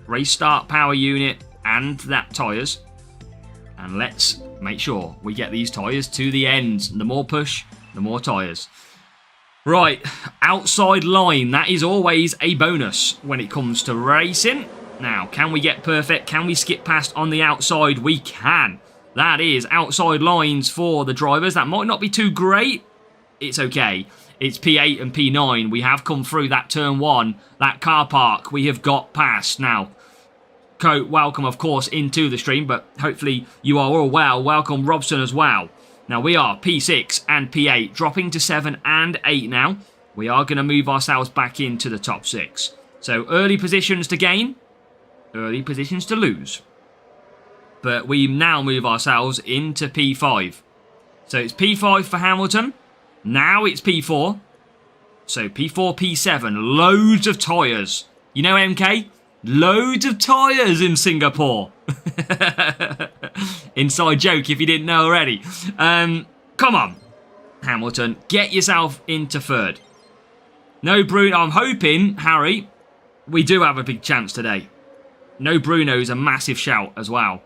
Race start power unit and that tyres. And let's make sure we get these tyres to the end. The more push, the more tyres. Right, outside line. That is always a bonus when it comes to racing. Now, can we get perfect? Can we skip past on the outside? We can. That is outside lines for the drivers. That might not be too great. It's okay. It's P8 and P9. We have come through that turn 1, that car park. We have got past. Now, welcome, of course, into the stream, but hopefully you are all well. Welcome, Robson, as well. Now, we are P6 and P8, dropping to 7 and 8 now. We are going to move ourselves back into the top 6. So, early positions to gain, early positions to lose. But we now move ourselves into P5. So, it's P5 for Hamilton. Now it's P4. So P4, P7, loads of tyres. You know, MK? Loads of tyres in Singapore. Inside joke if you didn't know already. Come on, Hamilton, get yourself into third. No Bruno. I'm hoping, Harry, we do have a big chance today. No Bruno's a massive shout as well.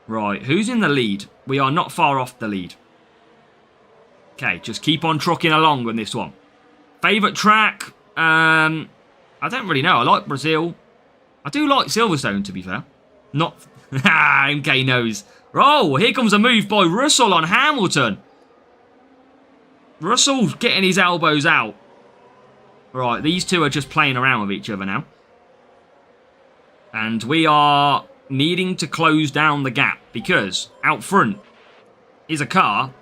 Right, who's in the lead? We are not far off the lead. Okay, just keep on trucking along on this one. Favourite track? I don't really know. I like Brazil. I do like Silverstone, to be fair. Not... MK knows. Oh, here comes a move by Russell on Hamilton. Russell's getting his elbows out. Right, these two are just playing around with each other now. And we are needing to close down the gap because out front is a car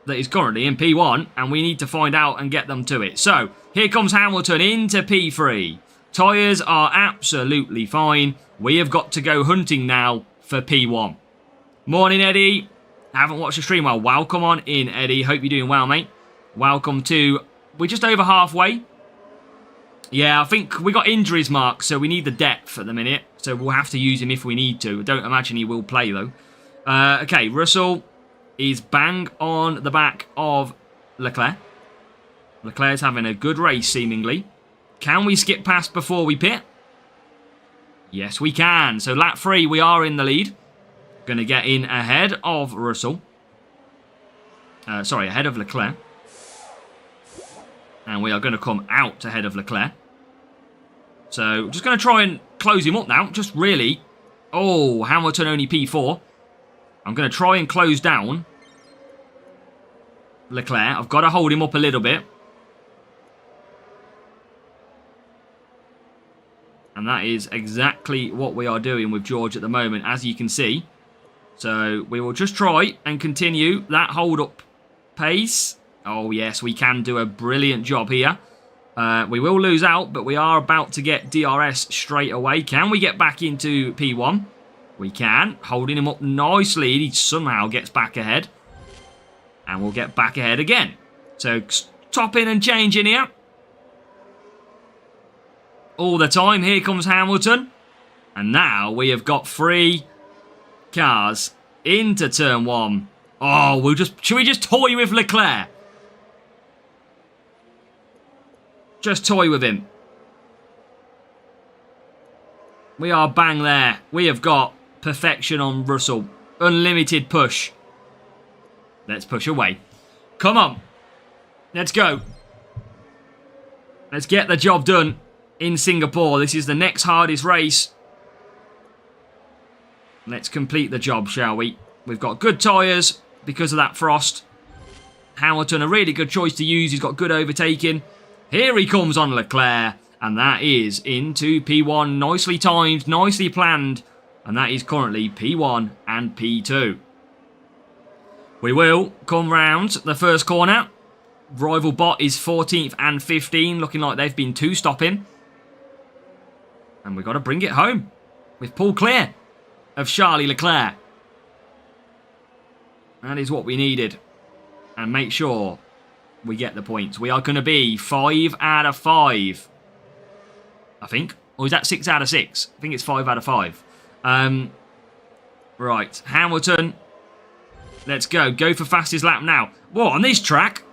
that is currently in P1 and we need to find out and get them to it. So, here comes Hamilton into P3. Tyres are absolutely fine. We have got to go hunting now for P1. Morning, Eddie. Haven't watched the stream. Well, welcome on in, Eddie. Hope you're doing well, mate. Welcome to... We're just over halfway. Yeah, I think we got injuries, Mark, so we need the depth at the minute. So we'll have to use him if we need to. I don't imagine he will play, though. Okay, Russell is bang on the back of Leclerc. Leclerc's having a good race, seemingly. Can we skip past before we pit? Yes, we can. So lap 3, we are in the lead. Going to get in ahead of Russell. Sorry, ahead of Leclerc. And we are going to come out ahead of Leclerc. So, just going to try and close him up now. Just really. Oh, Hamilton only P4. I'm going to try and close down Leclerc. I've got to hold him up a little bit. And that is exactly what we are doing with George at the moment, as you can see. So, we will just try and continue that hold-up pace. Oh, yes, we can do a brilliant job here. We will lose out, but we are about to get DRS straight away. Can we get back into P1? We can. Holding him up nicely. He somehow gets back ahead. And we'll get back ahead again. So, stopping and changing here. All the time. Here comes Hamilton. And now we have got 3 cars into turn 1. Oh, should we just toy with Leclerc? Just toy with him. We are bang there. We have got perfection on Russell. Unlimited push. Let's push away. Come on. Let's go. Let's get the job done in Singapore. This is the next hardest race. Let's complete the job, shall we? We've got good tyres because of that frost. Hamilton, a really good choice to use. He's got good overtaking. Here he comes on Leclerc, and that is into P1. Nicely timed, nicely planned, and that is currently P1 and P2. We will come round the first corner. Rival bot is 14th and 15, looking like they've been 2-stopping. And we've got to bring it home with Paul clear of Charlie Leclerc. That is what we needed. And make sure we get the points. We are going to be 5 out of 5. I think. Or is that 6 out of 6? I think it's 5 out of 5. Right. Hamilton. Let's go. Go for fastest lap now. What, on this track?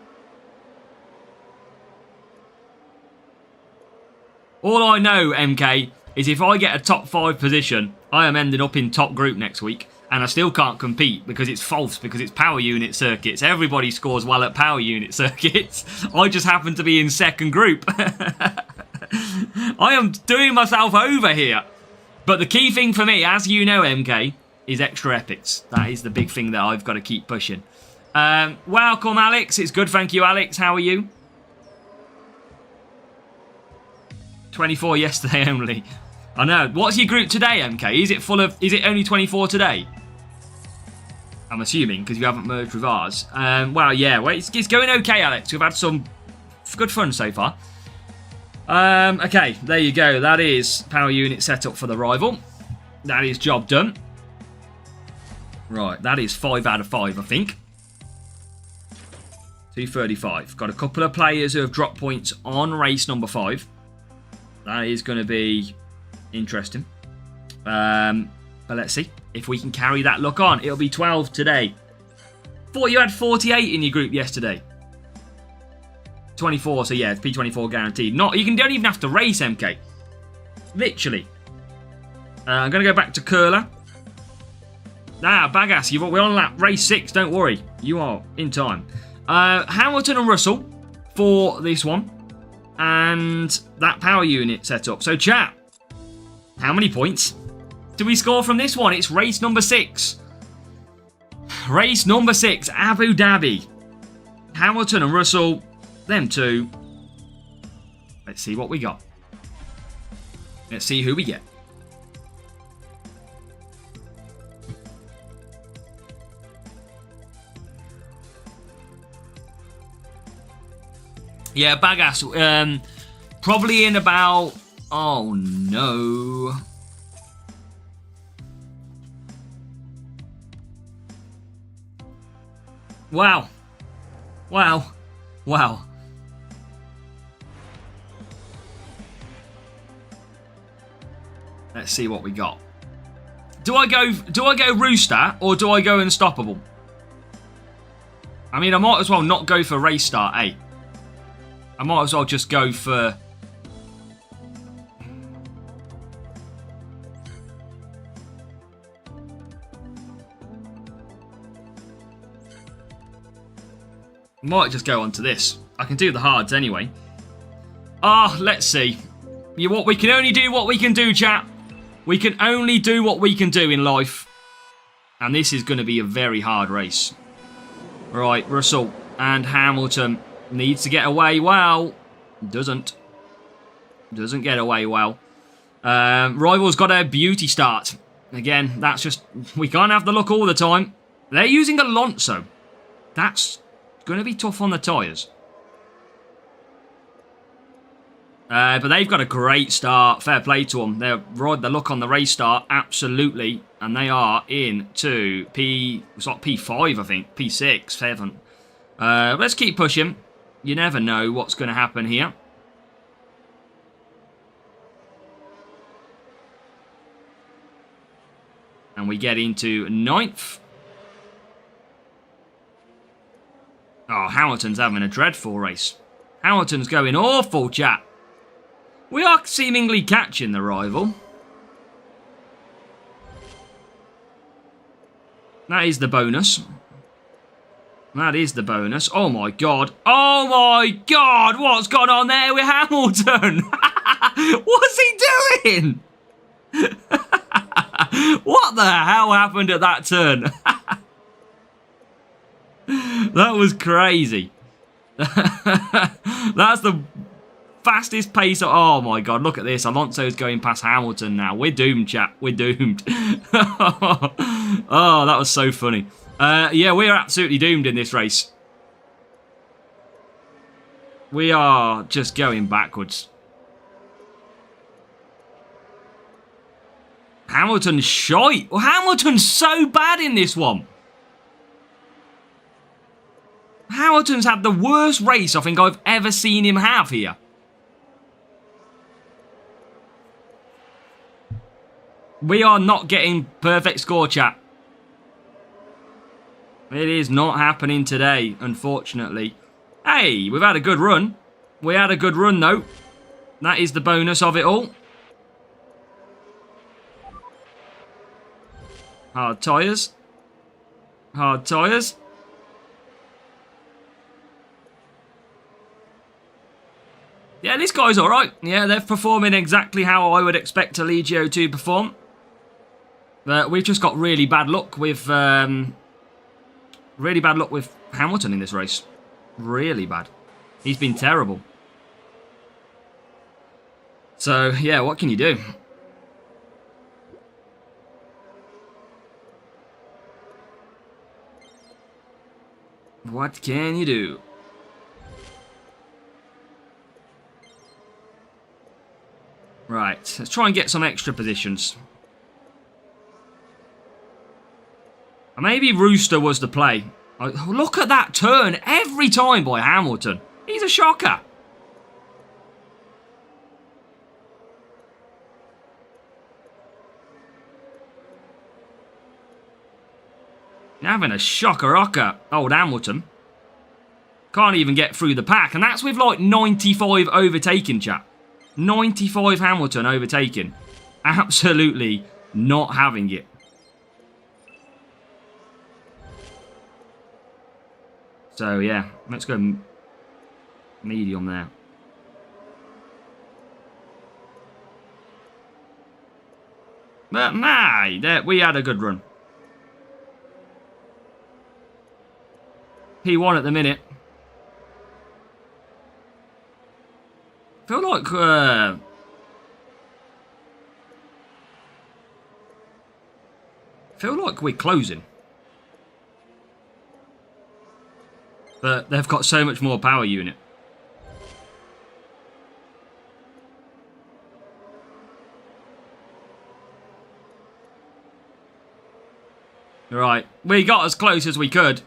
All I know, MK, is if I get a top 5 position, I am ending up in top group next week. And I still can't compete because it's false, because it's power unit circuits. Everybody scores well at power unit circuits. I just happen to be in second group. I am doing myself over here. But the key thing for me, as you know, MK, is extra epics. That is the big thing that I've got to keep pushing. Welcome, Alex. It's good, thank you, Alex. How are you? 24 yesterday only. I know. What's your group today, MK? Is it full of... Is it only 24 today? I'm assuming, because you haven't merged with ours. Well, yeah. Well, it's going okay, Alex. We've had some good fun so far. Okay, there you go. That is power unit setup for the rival. That is job done. Right, that is 5 out of 5, I think. 235. Got a couple of players who have dropped points on race number 5. That is going to be interesting. But let's see if we can carry that luck on. It'll be 12 today. Thought you had 48 in your group yesterday. 24, so yeah, it's P24 guaranteed. Don't even have to race, MK. Literally. I'm going to go back to Curler. Bagass, we're on lap race 6, don't worry. You are in time. Hamilton and Russell for this one. And that power unit set up. So chat, how many points do we score from this one? It's race number 6. Race number 6, Abu Dhabi. Hamilton and Russell, them two. Let's see what we got. Let's see who we get. Yeah, Bagass. Probably in about... Oh, no. Wow. Wow. Wow. Let's see what we got. Do I go Rooster or do I go Unstoppable? I mean, I might as well not go for Race Start, eh? I might as well just go for... Might just go on to this. I can do the hards anyway. Let's see. We can only do what we can do, chat. We can only do what we can do in life. And this is going to be a very hard race. Right, Russell and Hamilton needs to get away well. Doesn't get away well. Rival's got a beauty start. Again, that's just... We can't have the luck all the time. They're using Alonso. That's going to be tough on the tyres. But they've got a great start. Fair play to them. They're ride the luck on the race start. Absolutely. And they are into it's like P5, I think. P6, 7. Let's keep pushing. You never know what's going to happen here. And we get into 9th. Oh, Hamilton's having a dreadful race. Hamilton's going awful, chat. We are seemingly catching the rival. That is the bonus. That is the bonus. Oh my god. Oh my god! What's gone on there with Hamilton? What's he doing? What the hell happened at that turn? That was crazy. That's the fastest pace. Oh my god, look at this. Alonso's going past Hamilton now. We're doomed, chat. We're doomed. Oh, that was so funny. Yeah, we're absolutely doomed in this race. We are just going backwards. Hamilton's shite. Well, Hamilton's so bad in this one. Hamilton's had the worst race I think I've ever seen him have here. We are not getting perfect score, chat. It is not happening today, unfortunately. Hey, we've had a good run. We had a good run, though. That is the bonus of it all. Hard tyres. Hard tyres. Yeah, this guy's alright. Yeah, they're performing exactly how I would expect a Legio to perform. But we've just got really bad luck with... Hamilton in this race. Really bad. He's been terrible. So, yeah, what can you do? What can you do? Right, let's try and get some extra positions. Maybe Rooster was the play. Look at that turn every time by Hamilton. He's a shocker. Having a shocker-rocker, old Hamilton. Can't even get through the pack. And that's with like 95 overtaken, chat. 95 Hamilton overtaken. Absolutely not having it. So, yeah. Let's go medium there. But, my, we had a good run. P1 at the minute. Feel like we're closing. But they've got so much more power unit. Right, we got as close as we could.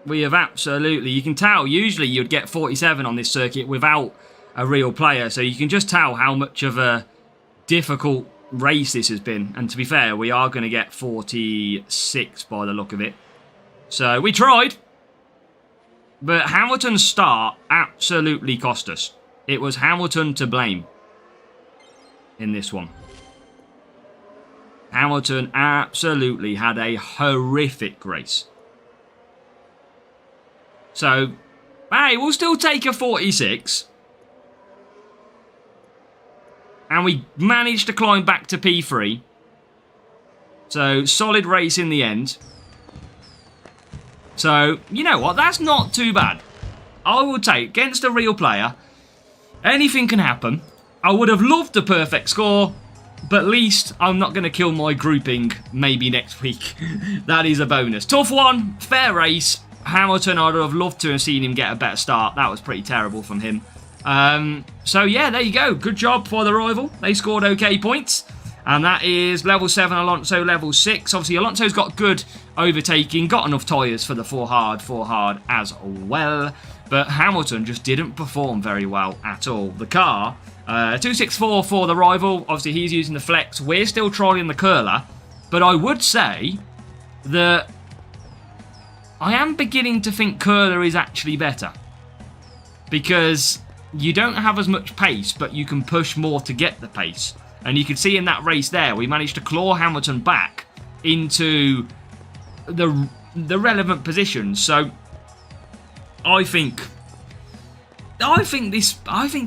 We have absolutely... You can tell, usually you'd get 47 on this circuit without a real player. So you can just tell how much of a difficult race this has been. And to be fair, we are going to get 46 by the look of it. So we tried. But Hamilton's start absolutely cost us. It was Hamilton to blame in this one. Hamilton absolutely had a horrific race. So, hey, we'll still take a 46. And we managed to climb back to P3. So, solid race in the end. So, you know what? That's not too bad. I will take, against a real player, anything can happen. I would have loved a perfect score, but at least I'm not going to kill my grouping maybe next week. That is a bonus. Tough one, fair race. Hamilton, I'd have loved to have seen him get a better start. That was pretty terrible from him. So, yeah, there you go. Good job for the rival. They scored okay points. And that is level 7, Alonso, level 6. Obviously, Alonso's got good overtaking, got enough tyres for the 4 hard as well. But Hamilton just didn't perform very well at all. The car, 264 for the rival. Obviously, he's using the flex. We're still trialling the curler. But I would say that I am beginning to think curler is actually better. Because you don't have as much pace, but you can push more to get the pace. And you can see in that race there, we managed to claw Hamilton back into the relevant positions. So I think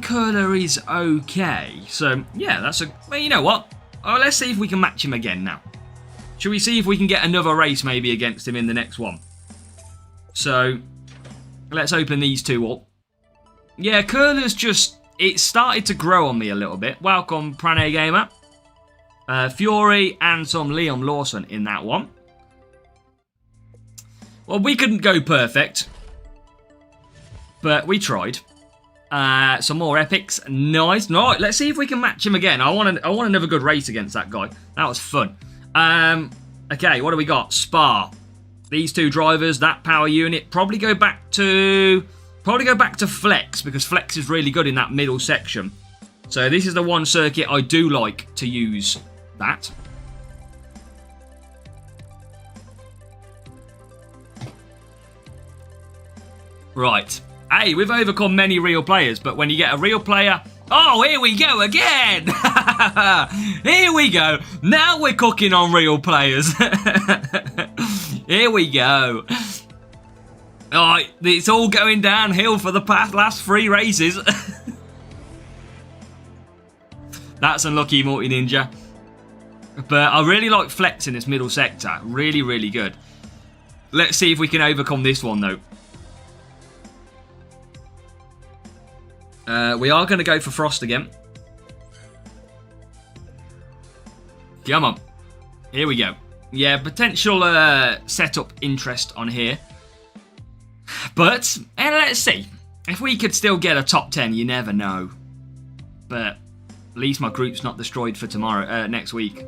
curler is okay. So yeah, that's a. Well, you know what? Oh, let's see if we can match him again now. Should we see if we can get another race maybe against him in the next one? So let's open these two up. Yeah, curler's just. It started to grow on me a little bit. Welcome, Prane Gamer. Fury and some Liam Lawson in that one. Well, we couldn't go perfect. But we tried. Some more epics. Nice. Right, let's see if we can match him again. I want another good race against that guy. That was fun. Okay, what do we got? Spa. These two drivers, that power unit. Probably go back to Flex, because Flex is really good in that middle section. So this is the one circuit I do like to use that. Right. Hey, we've overcome many real players, but when you get a real player... Oh, here we go again! Here we go. Now we're cooking on real players. Here we go. Alright, it's all going downhill for the last 3 races. That's unlucky, Multi Ninja. But I really like Flex in this middle sector. Really, really good. Let's see if we can overcome this one, though. We are going to go for Frost again. Come on. Here we go. Yeah, potential setup interest on here. But, let's see. If we could still get a top 10, you never know. But at least my group's not destroyed for tomorrow, next week.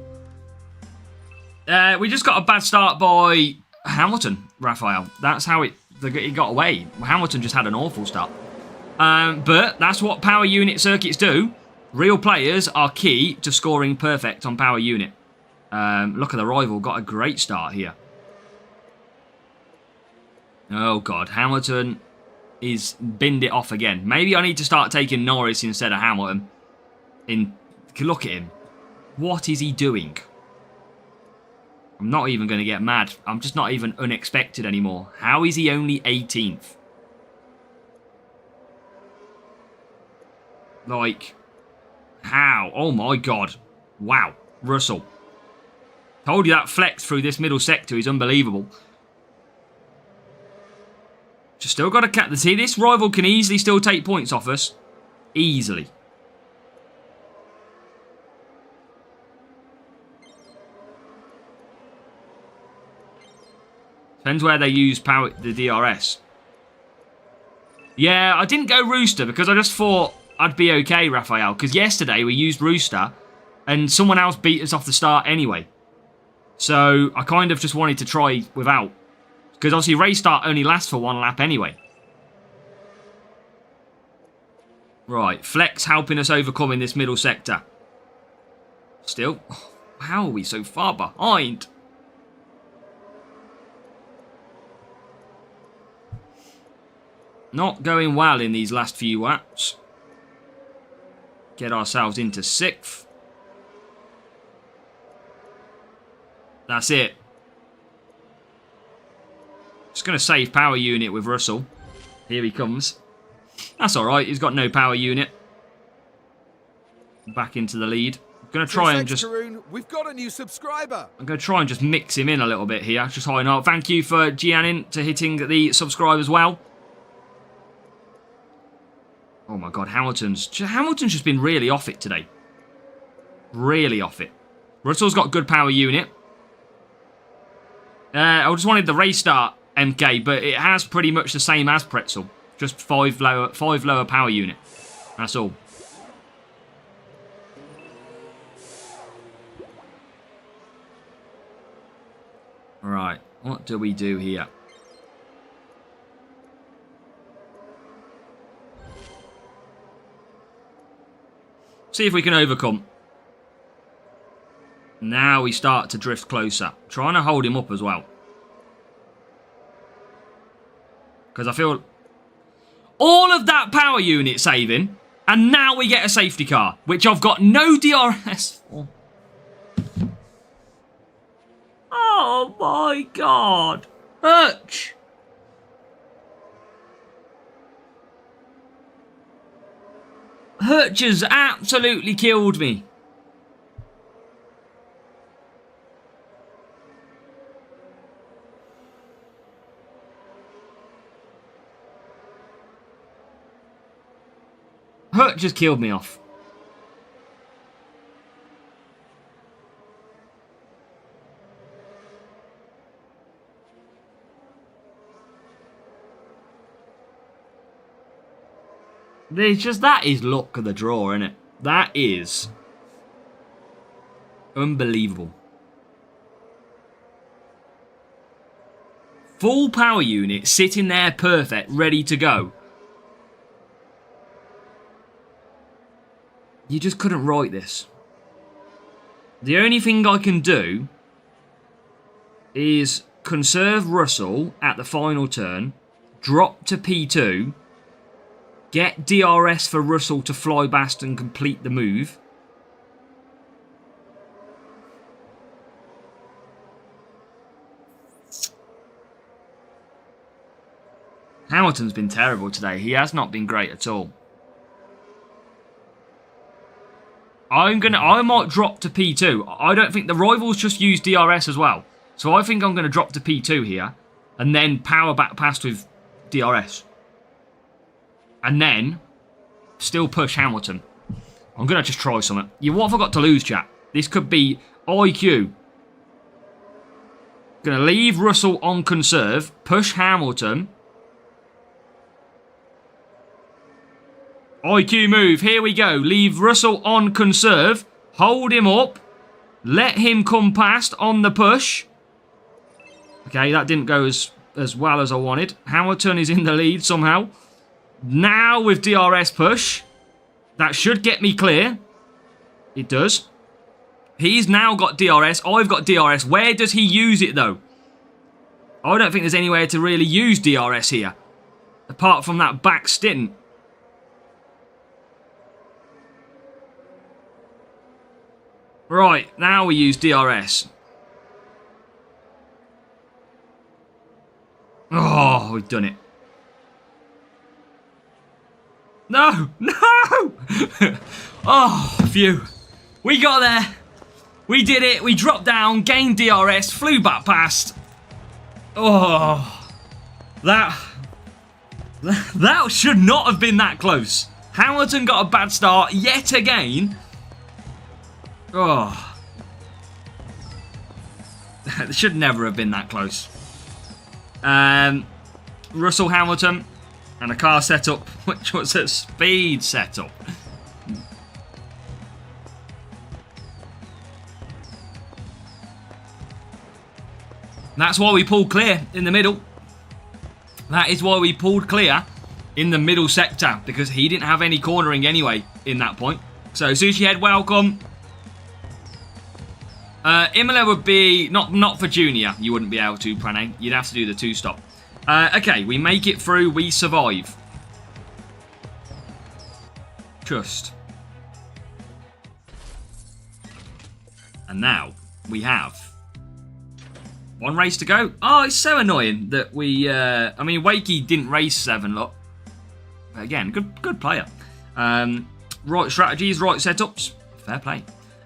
We just got a bad start by Hamilton, Raphael. That's how it got away. Hamilton just had an awful start. But that's what power unit circuits do. Real players are key to scoring perfect on power unit. Look at the rival. Got a great start here. Oh, God. Hamilton is binned it off again. Maybe I need to start taking Norris instead of Hamilton. Look at him. What is he doing? I'm not even going to get mad. I'm just not even unexpected anymore. How is he only 18th? Like, how? Oh my God. Wow. Russell. Told you that flex through this middle sector is unbelievable. Just still got to catch. See, this rival can easily still take points off us. Easily. Depends where they use the DRS. Yeah, I didn't go Rooster because I just thought I'd be okay, Raphael. Because yesterday we used Rooster and someone else beat us off the start anyway. So I kind of just wanted to try without. Because obviously race start only lasts for one lap anyway. Right, Flex helping us overcome in this middle sector. Still, how are we so far behind? Not going well in these last few laps. Get ourselves into 6th. That's it. Just going to save power unit with Russell. Here he comes. That's alright, he's got no power unit. Back into the lead. I'm going to try and just... We've got a new subscriber. I'm going to try and just mix him in a little bit here. Just high up. Thank you for Giannin to hitting the subscribe as well. Oh my God, Hamilton's just been really off it today. Really off it. Russell's got good power unit. I just wanted the race start MK, but it has pretty much the same as Pretzel. Just 5 lower power unit. That's all. Right, what do we do here? See if we can overcome. Now we start to drift closer. Trying to hold him up as well. Because I feel... all of that power unit saving, and now we get a safety car, which I've got no DRS for. Oh my God. Hutch. Hutch has absolutely killed me. Hutch just killed me off. There's just, that is luck of the draw, isn't it? That is unbelievable. Full power unit sitting there perfect, ready to go. You just couldn't write this. The only thing I can do is conserve Russell at the final turn, drop to P2, get DRS for Russell to fly past and complete the move. Hamilton's been terrible today. He has not been great at all. I might drop to P2. I don't think the rivals just use DRS as well. So I think I'm going to drop to P2 here and then power back past with DRS. And then still push Hamilton. I'm going to just try something. What have I got to lose, chat? This could be IQ. Going to leave Russell on conserve, push Hamilton. IQ move, here we go. Leave Russell on conserve. Hold him up. Let him come past on the push. Okay, that didn't go as well as I wanted. Hamilton is in the lead somehow. Now with DRS push. That should get me clear. It does. He's now got DRS. I've got DRS. Where does he use it, though? I don't think there's anywhere to really use DRS here. Apart from that back stint. Right, now we use DRS. Oh, we've done it. No! No! Oh, phew. We got there. We did it. We dropped down, gained DRS, flew back past. Oh, that should not have been that close. Hamilton got a bad start yet again. Oh. It should never have been that close. Russell, Hamilton, and a car setup, which was a speed setup. That's why we pulled clear in the middle. That is why we pulled clear in the middle sector, because he didn't have any cornering anyway in that point. So Sushi Head, welcome. Imola would be not for junior. You wouldn't be able to, Pranay. You'd have to do the 2-stop. Okay, we make it through. We survive. Trust. And now we have one race to go. Oh, it's so annoying that we... I mean, Wakey didn't race 7, look. But again, good player. Right strategies, right setups. Fair play.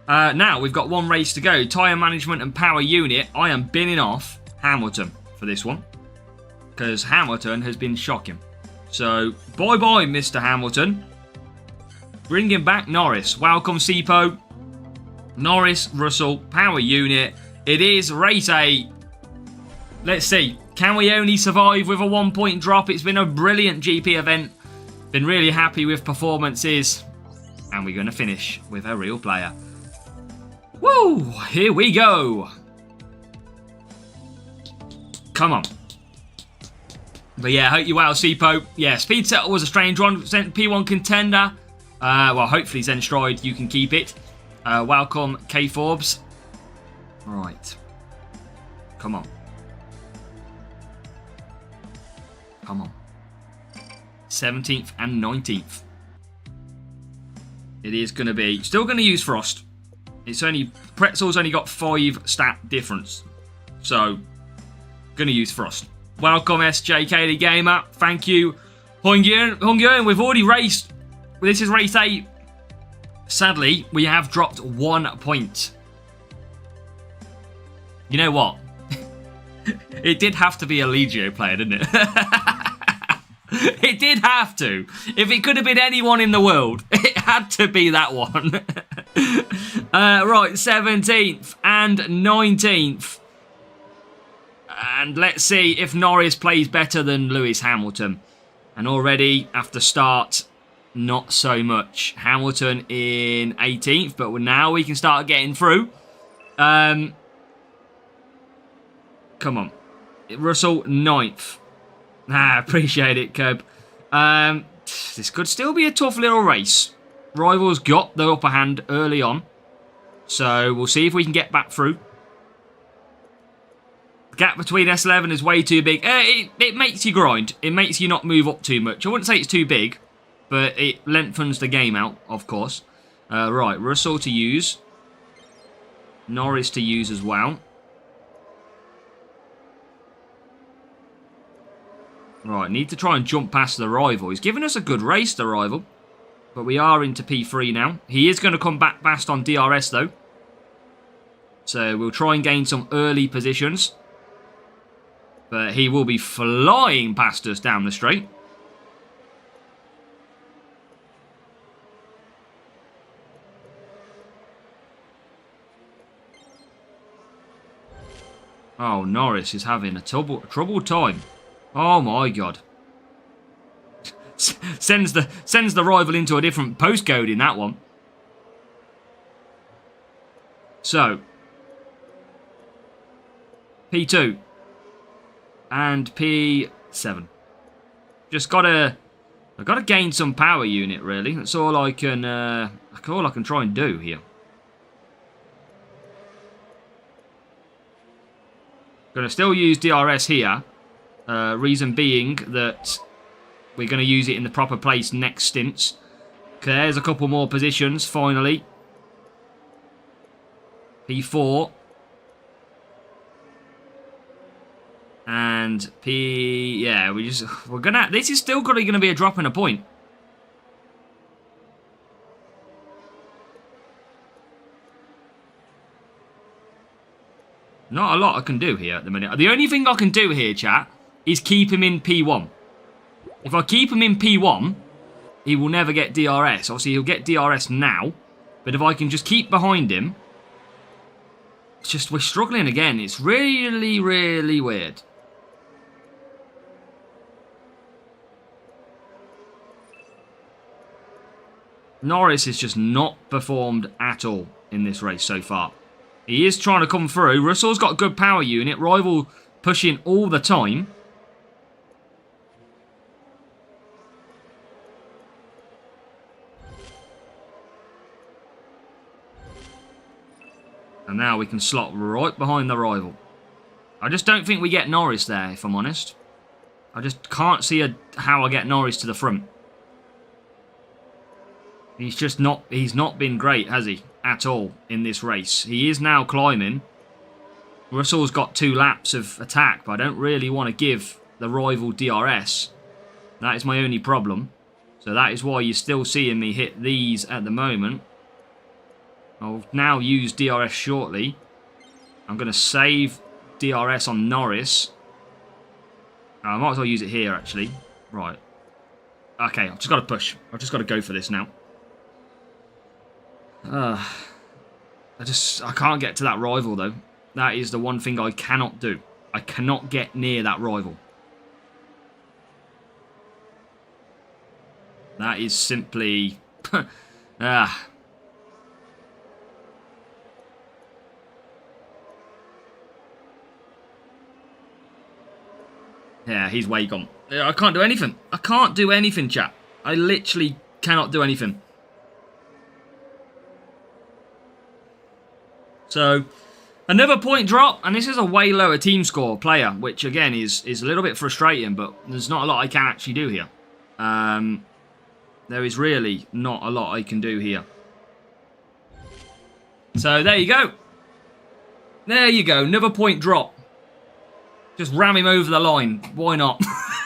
Now, we've got one race to go. Tyre management and power unit. I am binning off Hamilton for this one. Because Hamilton has been shocking. So, bye-bye, Mr. Hamilton. Bringing back Norris. Welcome, Sipo. Norris, Russell, power unit. It is race 8. Let's see. Can we only survive with a 1-point drop? It's been a brilliant GP event. Been really happy with performances. And we're going to finish with a real player. Woo! Here we go. Come on. But yeah, hope you're well, Sipo. Yeah, speed settle was a strange one. P1 contender. Well, hopefully Zen Stride, you can keep it. Welcome, K Forbes. Right. Come on. Come on. 17th and 19th. It is going to be... Still going to use Frost. It's only... Pretzel's only got 5 stat difference. So, going to use Frost. Welcome, SJK Gamer. Thank you, Hungarian. We've already raced. This is race 8. Sadly, we have dropped 1 point. You know what? It did have to be a Legio player, didn't it? It did have to. If it could have been anyone in the world, it had to be that one. Right, 17th and 19th. And let's see if Norris plays better than Lewis Hamilton. And already, after start, not so much. Hamilton in 18th, but now we can start getting through. Come on. Russell, 9th. Appreciate it, Curb. This could still be a tough little race. Rivals got the upper hand early on. So we'll see if we can get back through. The gap between S11 is way too big. It makes you grind. It makes you not move up too much. I wouldn't say it's too big, but it lengthens the game out, of course. Right, Russell to use. Norris to use as well. Right, need to try and jump past the rival. He's given us a good race, the rival. But we are into P3 now. He is going to come back fast on DRS, though. So we'll try and gain some early positions. But he will be flying past us down the straight. Oh, Norris is having a troubled time. Oh my god. Sends the rival into a different postcode in that one. So. P2. and P7. I've got to gain some power unit, really. That's all I can try and do here. Going to still use DRS here. Reason being that we're going to use it in the proper place next stints. Okay, there's a couple more positions, finally. P4. And P... Yeah, we're going to... This is still going to be a drop in a point. Not a lot I can do here at the minute. The only thing I can do here, chat, is keep him in P1. If I keep him in P1, he will never get DRS. Obviously, he'll get DRS now. But if I can just keep behind him... It's just, we're struggling again. It's really, really weird. Norris has just not performed at all in this race so far. He is trying to come through. Russell's got a good power unit. Rival pushing all the time. And now we can slot right behind the rival. I just don't think we get Norris there, if I'm honest. I just can't see how I get Norris to the front. He's not been great, has he? At all in this race. He is now climbing. Russell's got 2 laps of attack, but I don't really want to give the rival DRS. That is my only problem. So that is why you're still seeing me hit these at the moment. I'll now use DRS shortly. I'm going to save DRS on Norris. I might as well use it here, actually. Right. Okay, I've just got to push. I've just got to go for this now. I can't get to that rival, though. That is the one thing I cannot do. I cannot get near that rival. That is simply... Yeah, he's way gone. I can't do anything. I can't do anything, chat. I literally cannot do anything. So, another point drop, and this is a way lower team score player, which again is a little bit frustrating, but there's not a lot I can actually do here. There is really not a lot I can do here. So, there you go. There you go, another point drop. Just ram him over the line. Why not? How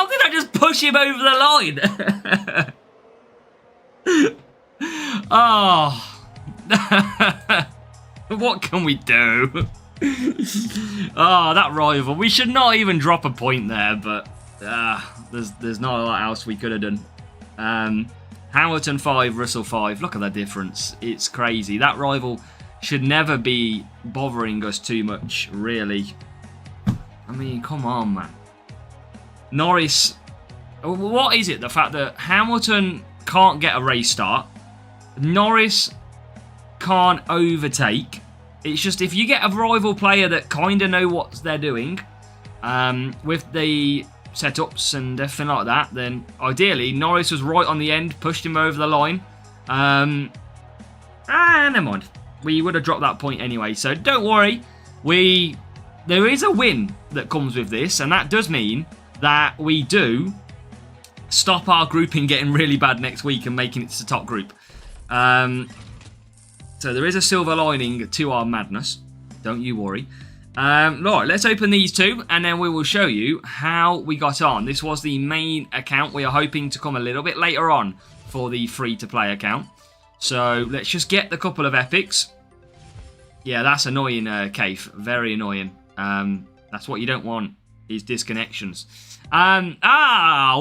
did I just push him over the line? Oh. What can we do? Oh, that rival. We should not even drop a point there, but there's not a lot else we could have done. Hamilton 5, Russell 5. Look at the difference. It's crazy. That rival should never be bothering us too much, really. I mean, come on, man. Norris, what is it? The fact that Hamilton can't get a race start. Norris can't overtake. It's just if you get a rival player that kind of know what they're doing, with the setups and everything like that, then ideally Norris was right on the end, pushed him over the line. Never mind. We would have dropped that point anyway, so don't worry. There is a win that comes with this, and that does mean that we do stop our grouping getting really bad next week and making it to the top group. So there is a silver lining to our madness. Don't you worry. Right, let's open these two, and then we will show you how we got on. This was the main account. We are hoping to come a little bit later on for the free-to-play account. So let's just get the couple of epics. Yeah, that's annoying, Kaif. Very annoying. That's what you don't want, is disconnections.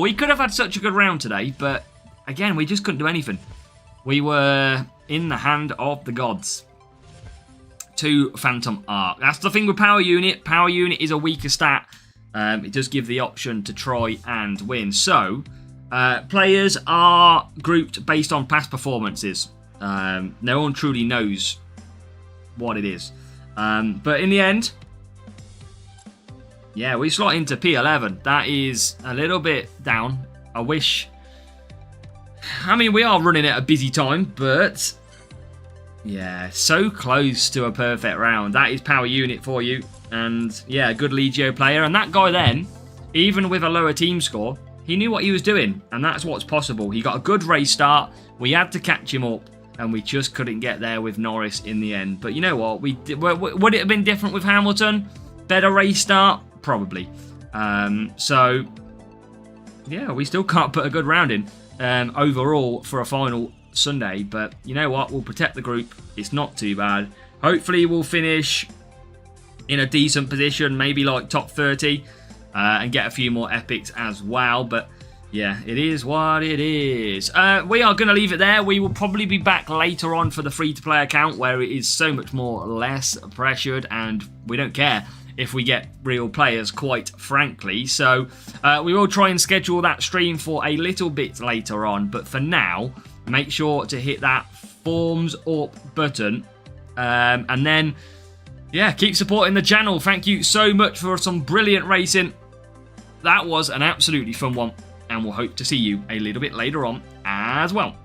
We could have had such a good round today, but again, we just couldn't do anything. We were in the hand of the gods. 2 Phantom Arc. That's the thing with Power Unit. Power Unit is a weaker stat. It does give the option to try and win. So, players are grouped based on past performances. No one truly knows what it is. But in the end, Yeah, we slot into P11. That is a little bit down. I wish... I mean, we are running at a busy time, but... yeah, so close to a perfect round. That is power unit for you. And, yeah, good Legio player. And that guy then, even with a lower team score, he knew what he was doing. And that's what's possible. He got a good race start. We had to catch him up. And we just couldn't get there with Norris in the end. But you know what? Would it have been different with Hamilton? Better race start? Probably. So, yeah, we still can't put a good round in overall for a final Sunday. But you know what? We'll protect the group. It's not too bad. Hopefully we'll finish in a decent position. Maybe like top 30. And get a few more epics as well. But... yeah, it is what it is. We are going to leave it there. We will probably be back later on for the free-to-play account where it is so much more less pressured and we don't care if we get real players, quite frankly. So we will try and schedule that stream for a little bit later on. But for now, make sure to hit that thumbs up button. And then, yeah, keep supporting the channel. Thank you so much for some brilliant racing. That was an absolutely fun one. And we'll hope to see you a little bit later on as well.